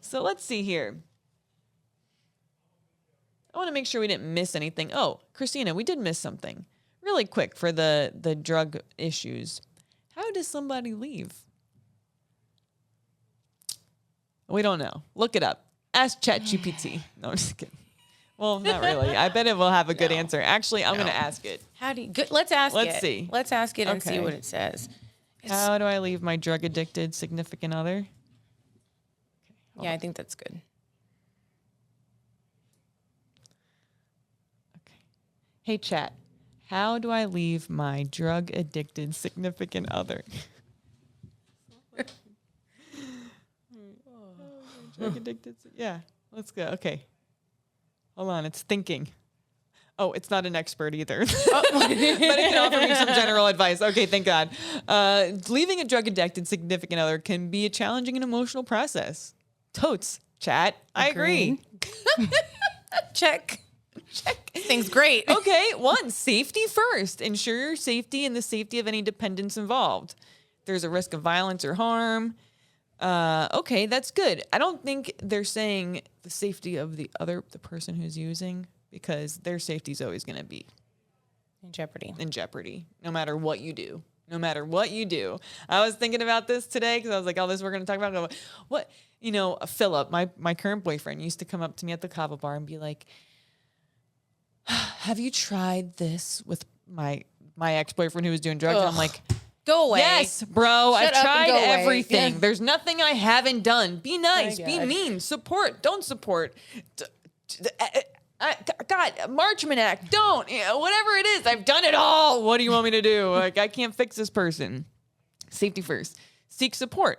So let's see here. I want to make sure we didn't miss anything. Oh, Kristina, we did miss something. Really quick for the drug issues. How does somebody leave? We don't know. Look it up. Ask ChatGPT. No, I'm just kidding. Well, not really. I bet it will have a good answer. Actually, I'm going to ask it. How do you, let's ask it. Let's see. Let's ask it and see what it says. How do I leave my drug addicted significant other? Yeah, I think that's good. Okay. Hey, chat. How do I leave my drug addicted significant other? Drug addicted. Yeah, let's go. Okay. Hold on. It's thinking. Oh, it's not an expert either. But it can offer me some general advice. Okay, thank God. Leaving a drug addicted significant other can be a challenging and emotional process. Totes, chat. I agree. Check. Thing's great. Okay, 1, safety first. Ensure your safety and the safety of any dependents involved. There's a risk of violence or harm. Okay, that's good. I don't think they're saying the safety of the person who's using, because their safety is always going to be in jeopardy, no matter what you do. No matter what you do. I was thinking about this today because I was like, oh, this we're going to talk about. What, Philip, my current boyfriend, used to come up to me at the Kava bar and be like, have you tried this with my ex-boyfriend who was doing drugs? And I'm like, go away. Yes, bro. I've tried everything. Yeah. There's nothing I haven't done. Be nice. Be mean. Support. Don't support. God, Marchman Act. Don't. Whatever it is, I've done it all. What do you want me to do? Like, I can't fix this person. Safety first. Seek support.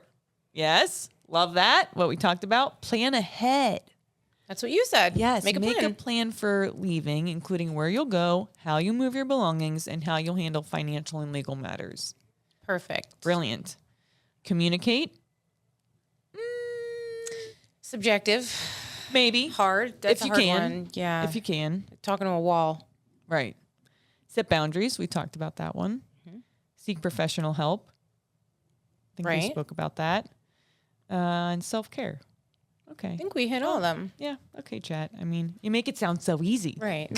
Yes. Love that. What we talked about. Plan ahead. That's what you said. Yes. Make a plan for leaving, including where you'll go, how you move your belongings, and how you'll handle financial and legal matters. Perfect. Brilliant. Communicate. Subjective. Maybe. Hard. That's if you a hard can. one. Yeah. If you can. Talking to a wall. Right. Set boundaries. We talked about that one. Mm-hmm. Seek professional help. I think we spoke about that. And self-care. Okay. I think we hit all of them. Yeah. Okay, chat. I mean, you make it sound so easy. Right.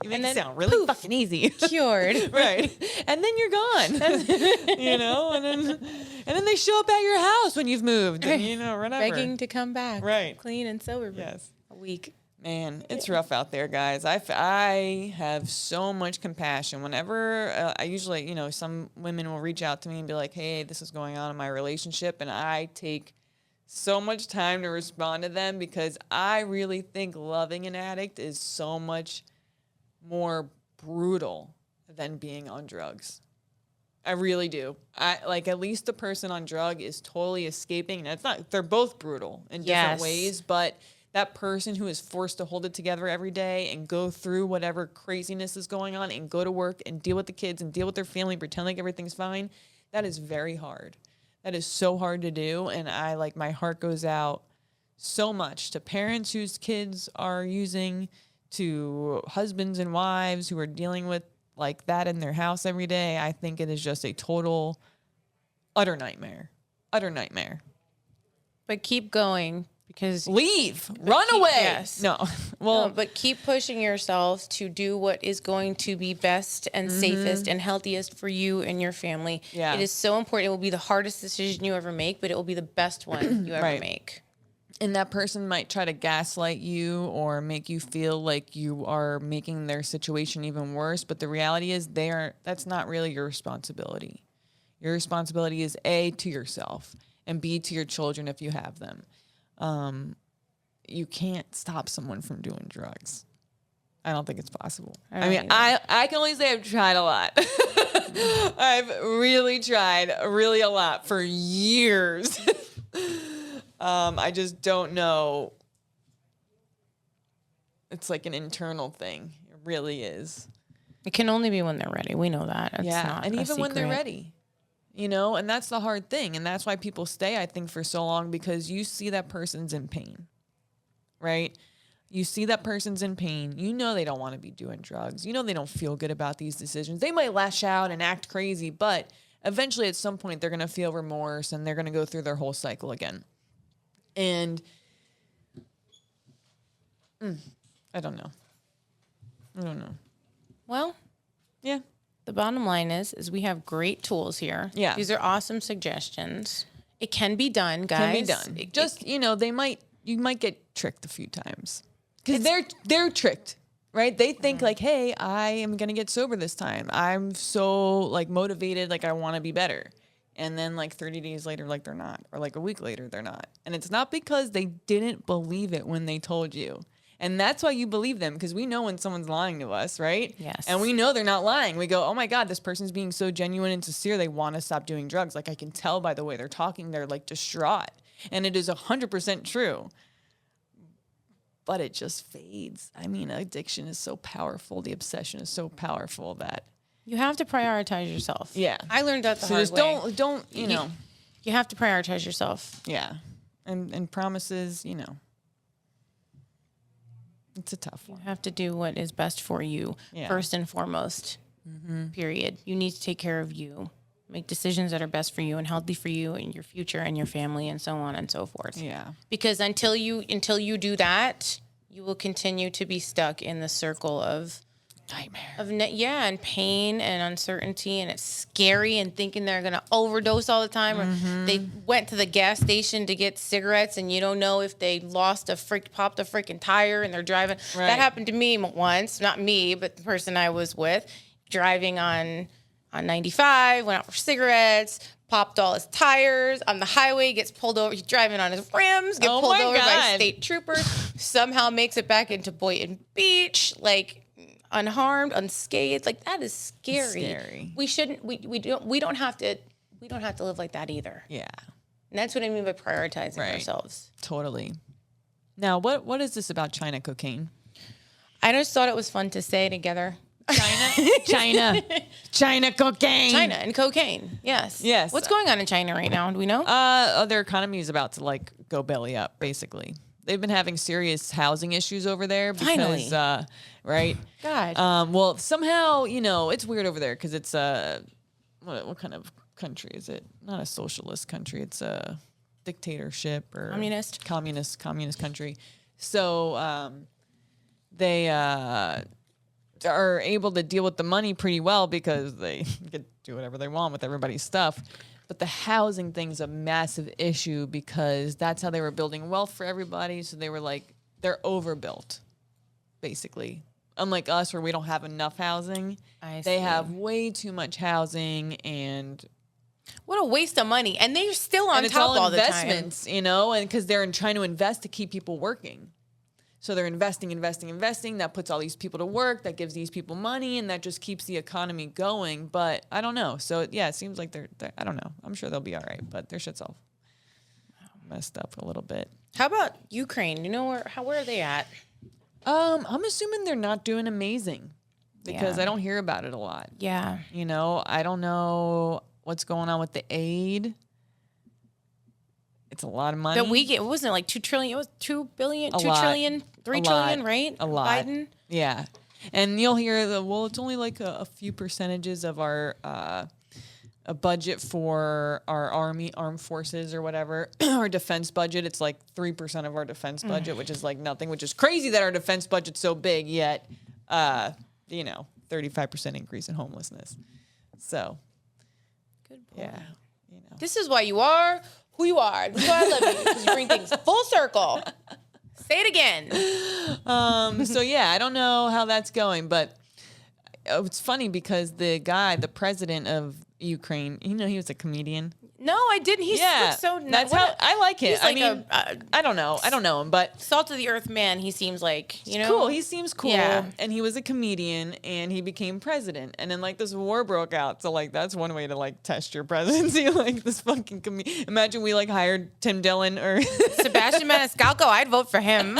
You make it sound really fucking easy. Cured. Right. And then you're gone. And then they show up at your house when you've moved. And, whatever. Begging to come back. Right. Clean and sober. Yes. A week. Man, it's rough out there, guys. I have so much compassion. Whenever I usually, some women will reach out to me and be like, hey, this is going on in my relationship. And I take so much time to respond to them because I really think loving an addict is so much more brutal than being on drugs. I really do. At least the person on drug is totally escaping. And they're both brutal in different ways, but that person who is forced to hold it together every day and go through whatever craziness is going on and go to work and deal with the kids and deal with their family, pretend like everything's fine, that is very hard. That is so hard to do. And my heart goes out so much to parents whose kids are using, to husbands and wives who are dealing with that in their house every day. I think it is just a total, utter nightmare. Utter nightmare. But keep going. Because run away. Yes. No. Well, but keep pushing yourself to do what is going to be best and safest and healthiest for you and your family. Yeah. It is so important. It will be the hardest decision you ever make, but it will be the best one you ever make. And that person might try to gaslight you or make you feel like you are making their situation even worse. But the reality is that's not really your responsibility. Your responsibility is A, to yourself, and B, to your children if you have them. You can't stop someone from doing drugs. I don't think it's possible. I can only say I've tried a lot. I've really tried a lot for years. I just don't know. It's like an internal thing. It really is. It can only be when they're ready. We know that. It's not and a even when they're secret. ready. you know, and that's the hard thing. And that's why people stay, I think, for so long, because you see that person's in pain, right? You see that person's in pain. You know they don't want to be doing drugs. You know they don't feel good about these decisions. They might lash out and act crazy, but eventually at some point they're going to feel remorse and they're going to go through their whole cycle again. And I don't know. Well, yeah. The bottom line is we have great tools here. Yeah. These are awesome suggestions. It can be done, guys. Can be done. You might get tricked a few times because they're tricked, right? They think like, hey, I am going to get sober this time. I'm so like motivated. Like I want to be better. And then like 30 days later, like they're not, or like a week later, they're not. And it's not because they didn't believe it when they told you. And that's why you believe them, because we know when someone's lying to us, right? Yes. And we know they're not lying. We go, oh my God, this person's being so genuine and sincere. They want to stop doing drugs. Like I can tell by the way they're talking, they're like distraught. And it is 100% true. But it just fades. I mean, addiction is so powerful. The obsession is so powerful that you have to prioritize yourself. Yeah. I learned that the hard just way. don't, you know. You have to prioritize yourself. Yeah. And promises, you know. It's a tough one. You have to do what is best for you first and foremost, period. You need to take care of you. Make decisions that are best for you and healthy for you and your future and your family and so on and so forth. Yeah. Because until you do that, you will continue to be stuck in the circle of nightmare. And pain and uncertainty, and it's scary, and thinking they're going to overdose all the time, or they went to the gas station to get cigarettes and you don't know if they popped a freaking tire and they're driving. Right. That happened to me once, not me, but the person I was with, driving on 95, went out for cigarettes, popped all his tires on the highway, gets pulled over. He's driving on his rims, gets pulled over by state troopers, somehow makes it back into Boynton Beach, like unharmed, unscathed. Like that is scary. We shouldn't. We don't have to live like that either. Yeah. And that's what I mean by prioritizing ourselves. Totally. Now, what is this about China cocaine? I just thought it was fun to say together. China cocaine. China and cocaine. Yes. What's going on in China right now? Do we know? Their economy is about to like go belly up, basically. They've been having serious housing issues over there because, right? God. Well, somehow, you know, it's weird over there because it's what kind of country is it? Not a socialist country. It's a dictatorship or communist country. So they are able to deal with the money pretty well because they can do whatever they want with everybody's stuff. But the housing thing's a massive issue because that's how they were building wealth for everybody. So they were like, they're overbuilt, basically. Unlike us, where we don't have enough housing, they have way too much housing, and what a waste of money. And they're still on top all the time. Investments, you know, and because they're trying to invest to keep people working. So they're investing. That puts all these people to work. That gives these people money, and that just keeps the economy going. But I don't know. So it seems like they're I don't know. I'm sure they'll be all right, but their shit's all messed up a little bit. How about Ukraine? You know where are they at? I'm assuming they're not doing amazing because I don't hear about it a lot. Yeah. You know, I don't know what's going on with the aid. It's a lot of money. That we get, wasn't it like 2 trillion? It was 2 billion, 2 trillion, 3 trillion, right? A lot. Biden. Yeah. And you'll hear it's only like a few percentages of our a budget for our armed forces or whatever, our defense budget. It's like 3% of our defense budget, which is like nothing, which is crazy that our defense budget's so big, yet, 35% increase in homelessness. So, good point. Yeah. You know. This is why you are who you are. This is why I love you, because you bring things full circle. Say it again. So yeah, I don't know how that's going, but it's funny because the president of Ukraine, you know, he was a comedian. No, I didn't. He's so nice. That's how I like him. Like I don't know him, but salt of the earth man. He seems like, you know, cool. He seems cool, yeah. And he was a comedian, and he became president. And then like this war broke out, so like that's one way to like test your presidency. Like this fucking imagine we like hired Tim Dillon or Sebastian Maniscalco. I'd vote for him.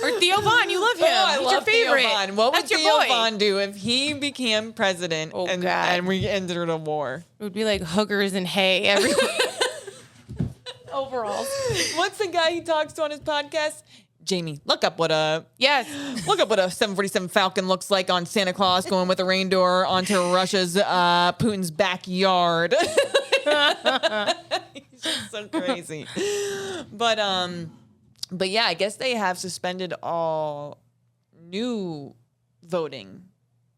Or Theo Von, you love him. I He's love your favorite. Theo Von. What would That's your Theo boy. Von do if he became president and we entered a war? It would be like hookers and hay everywhere. Overalls. What's the guy he talks to on his podcast? Jamie, look up what a 747 Falcon looks like on Santa Claus going with a reindeer onto Russia's Putin's backyard. He's just so crazy. But yeah, I guess they have suspended all new voting.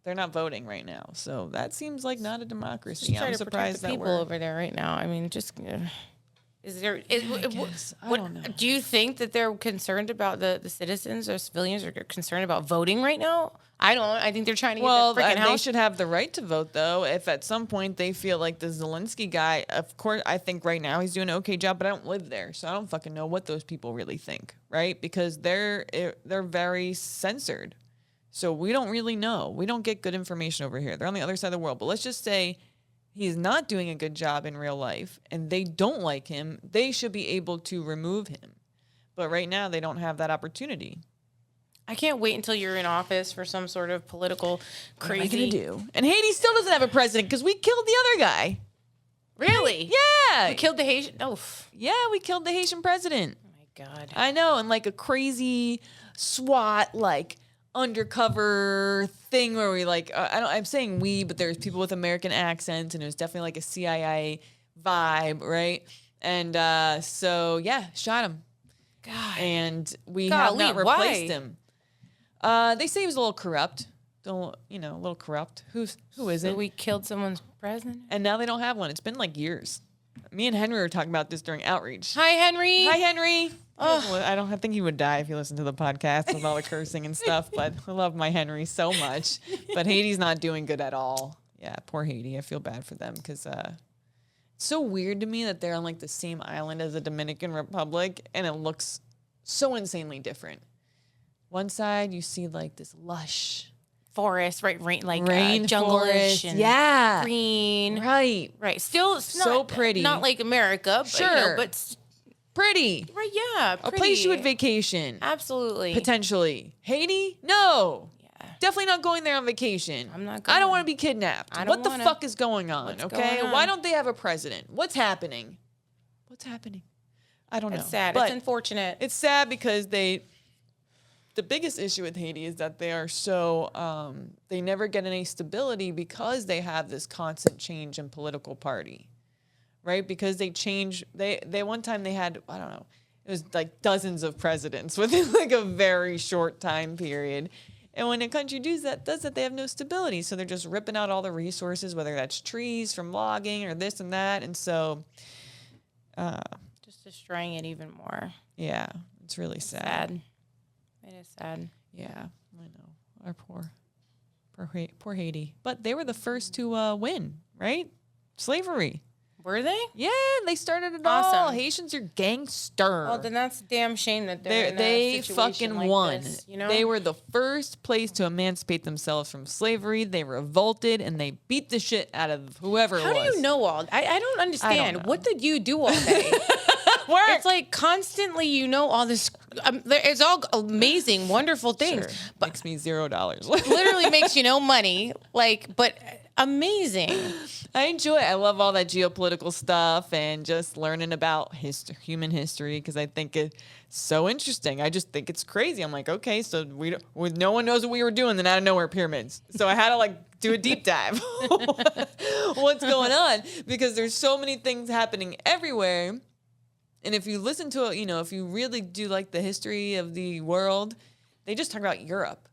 They're not voting right now, so that seems like not a democracy. I'm surprised that people over there right now. I mean, just. I don't know. Do you think that they're concerned about the citizens or civilians are concerned about voting right now? I don't. I think they're trying to get the freaking house. They should have the right to vote, though. If at some point they feel like the Zelensky guy, of course, I think right now he's doing an okay job, but I don't live there, so I don't fucking know what those people really think, right? Because they're very censored, so we don't really know. We don't get good information over here. They're on the other side of the world, but let's just say he's not doing a good job in real life and they don't like him, they should be able to remove him. But right now, they don't have that opportunity. I can't wait until you're in office for some sort of political crazy. What am I gonna do? And Haiti still doesn't have a president because we killed the other guy. Really? Yeah. We killed the Haitian. Oh. Yeah, we killed the Haitian president. Oh my God. I know, and like a crazy SWAT, like undercover thing where we like I'm saying we, but there's people with American accents, and it was definitely like a CIA vibe, right? And so yeah, shot him. God. And we have not replaced him. They say he was a little corrupt. A little corrupt. Who is it? So we killed someone's president? And now they don't have one. It's been like years. Me and Henry were talking about this during Outreach. Hi, Henry. Hi, Henry. I think he would die if he listened to the podcast with all the cursing and stuff, but I love my Henry so much. But Haiti's not doing good at all. Yeah, poor Haiti. I feel bad for them because it's so weird to me that they're on like the same island as the Dominican Republic, and it looks so insanely different. One side, you see like this lush forest, right? Rain jungle-ish and green. Right. Still so pretty. Not like America, but, sure. But pretty. Right, yeah. Pretty. A place you would vacation. Absolutely. Potentially. Haiti? No. Yeah. Definitely not going there on vacation. I'm not going. I don't want to be kidnapped. What the fuck is going on? What's okay? going on? Why don't they have a president? What's happening? I don't know. It's sad. But it's unfortunate. It's sad because the biggest issue with Haiti is that they are so, they never get any stability because they have this constant change in political party, right? Because they change, they one time they had, I don't know, it was like dozens of presidents within like a very short time period. And when a country does that, they have no stability. So they're just ripping out all the resources, whether that's trees from logging or this and that. And so, just destroying it even more. Yeah, it's really sad. It is sad. Yeah, I know. Our poor Haiti. But they were the first to win, right? Slavery. Were they? Yeah, they started it all. Haitians are gangster. Well, then that's a damn shame that they fucking like won. This, you know? They were the first place to emancipate themselves from slavery. They revolted and they beat the shit out of whoever it was. How do you know all? I don't understand. I don't know. What did you do all day? It's like constantly, all this. It's all amazing, wonderful things. Sure. But Makes me $0. literally makes you no money. But amazing. I enjoy it. I love all that geopolitical stuff and just learning about human history because I think it's so interesting. I just think it's crazy. I'm like, okay, so no one knows what we were doing, then out of nowhere, pyramids. So I had to do a deep dive. What's going on? Because there's so many things happening everywhere. And if you listen to it, if you really do like the history of the world, they just talk about Europe.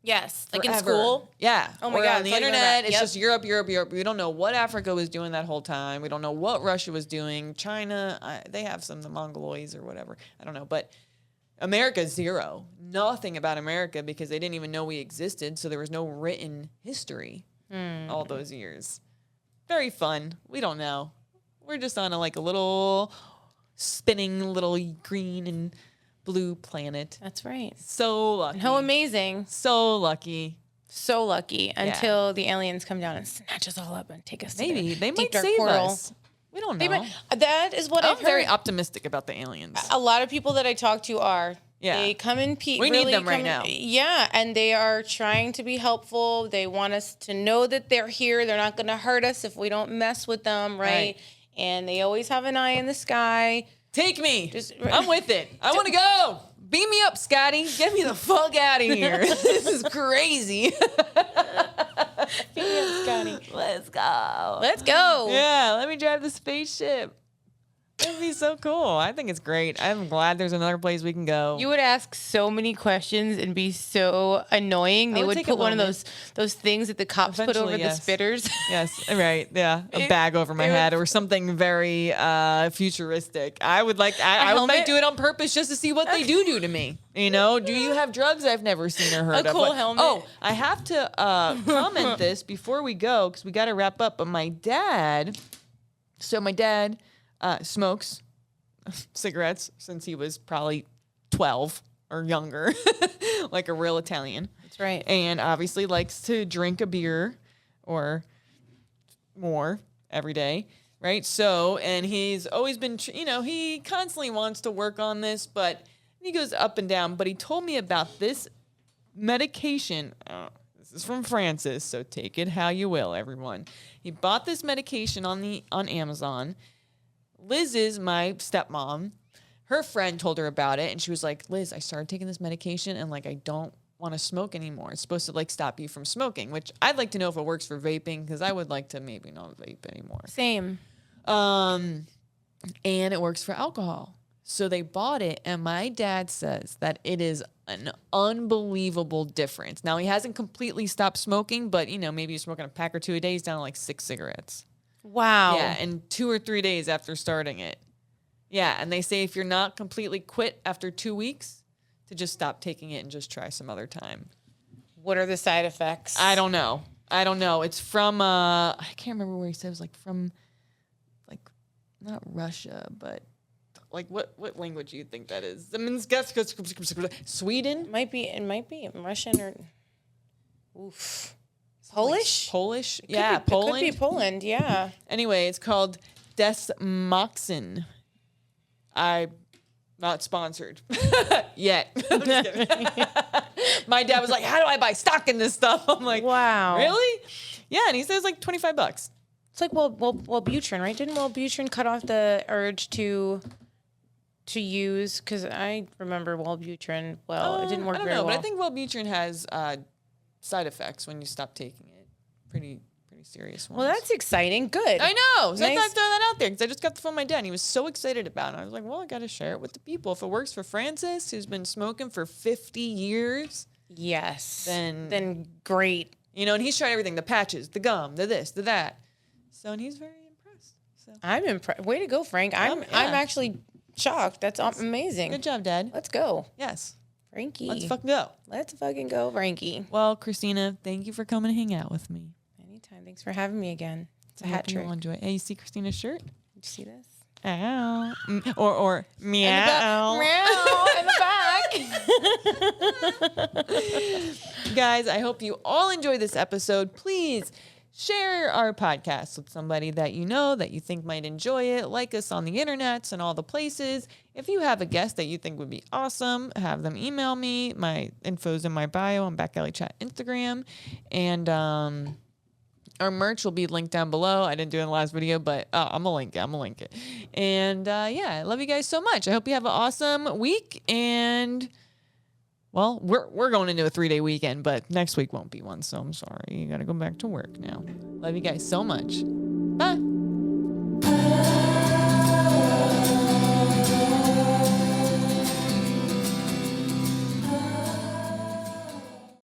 Yes, like Forever. in school. Yeah. Oh my God. On the internet, it's just Europe. We don't know what Africa was doing that whole time. We don't know what Russia was doing. China, they have some, the Mongoloids or whatever. I don't know. But America, zero. Nothing about America because they didn't even know we existed. So there was no written history all those years. Very fun. We don't know. We're just on a little spinning little green and blue planet. That's right. So lucky. How amazing. So lucky. So lucky until the aliens come down and snatch us all up and take us to Maybe their they deep might dark save portal. us. We don't know. That is what I'm I've heard. very optimistic about the aliens. A lot of people that I talk to are. Yeah. They come in We need them right now. Yeah, and they are trying to be helpful. They want us to know that they're here. They're not going to hurt us if we don't mess with them, right? And they always have an eye in the sky. Take me. I'm with it. I want to go. Beam me up, Scotty. Get me the fuck out of here. This is crazy. Beam me up, Scotty. Let's go. Let's go. Yeah, let me drive the spaceship. That'd be so cool. I think it's great. I'm glad there's another place we can go. You would ask so many questions and be so annoying. They would put one of those things that the cops put over the spitters. Yes, right. Yeah, a bag over my head or something very futuristic. I would might do it on purpose just to see what they do to me. You know, do you have drugs? I've never seen or heard of. A cool helmet. Oh, I have to comment this before we go because we got to wrap up. But my dad smokes cigarettes since he was probably 12 or younger, like a real Italian. That's right. And obviously likes to drink a beer or more every day, right? So, and he's always been, he constantly wants to work on this, but he goes up and down. But he told me about this medication. This is from Francis, so take it how you will, everyone. He bought this medication on Amazon. Liz is my stepmom. Her friend told her about it, and she was like, Liz, I started taking this medication, and, I don't want to smoke anymore. It's supposed to, stop you from smoking, which I'd like to know if it works for vaping, because I would like to maybe not vape anymore. Same. And it works for alcohol. So they bought it, and my dad says that it is an unbelievable difference. Now, he hasn't completely stopped smoking, but, maybe he's smoking a pack or two a day. He's down to, 6 cigarettes. Wow. Yeah, and 2 or 3 days after starting it. Yeah, and they say if you're not completely quit after 2 weeks, to just stop taking it and just try some other time. What are the side effects? I don't know. It's from, I can't remember where he said it was, from, not Russia, but, what language do you think that is? I mean, Sweden? It might be Russian or, oof. Polish? Poland. It could be Poland, yeah. Anyway, it's called Desmoxin. I'm not sponsored yet. I'm just kidding. My dad was like, how do I buy stock in this stuff? I'm like, wow. Really? Yeah, and he says $25. It's like Wellbutrin, right? Didn't Wellbutrin cut off the urge to use? Because I remember Wellbutrin. It didn't work very well. But I think Wellbutrin has side effects when you stop taking it. Pretty serious ones. Well, that's exciting. Good. I know. So Nice. I thought I'd throw that out there because I just got the phone from my dad and he was so excited about it. I was like, well, I got to share it with the people. If it works for Francis, who's been smoking for 50 years. Yes. Then great. And he's tried everything, the patches, the gum, the this, the that. So, and he's very impressed. So I'm impressed. Way to go, Frank. I'm actually shocked. That's amazing. Good job, Dad. Let's go. Yes. Frankie. Let's fucking go. Let's fucking go, Frankie. Well, Kristina, thank you for coming to hang out with me. Anytime. Thanks for having me again. It's a hat trick. Enjoy it. Hey, you see Kristina's shirt? Did you see this? Ow. Or meow. Meow in the back. Guys, I hope you all enjoyed this episode. Please share our podcast with somebody that you know that you think might enjoy it. Like us on the internets and all the places. If you have a guest that you think would be awesome, have them email me. My info's in my bio on Back Alley Chat Instagram. And our merch will be linked down below. I didn't do it in the last video, but I'm going to link it. And I love you guys so much. I hope you have an awesome week. And well, we're going into a 3-day weekend, but next week won't be one. So I'm sorry. You got to go back to work now. Love you guys so much.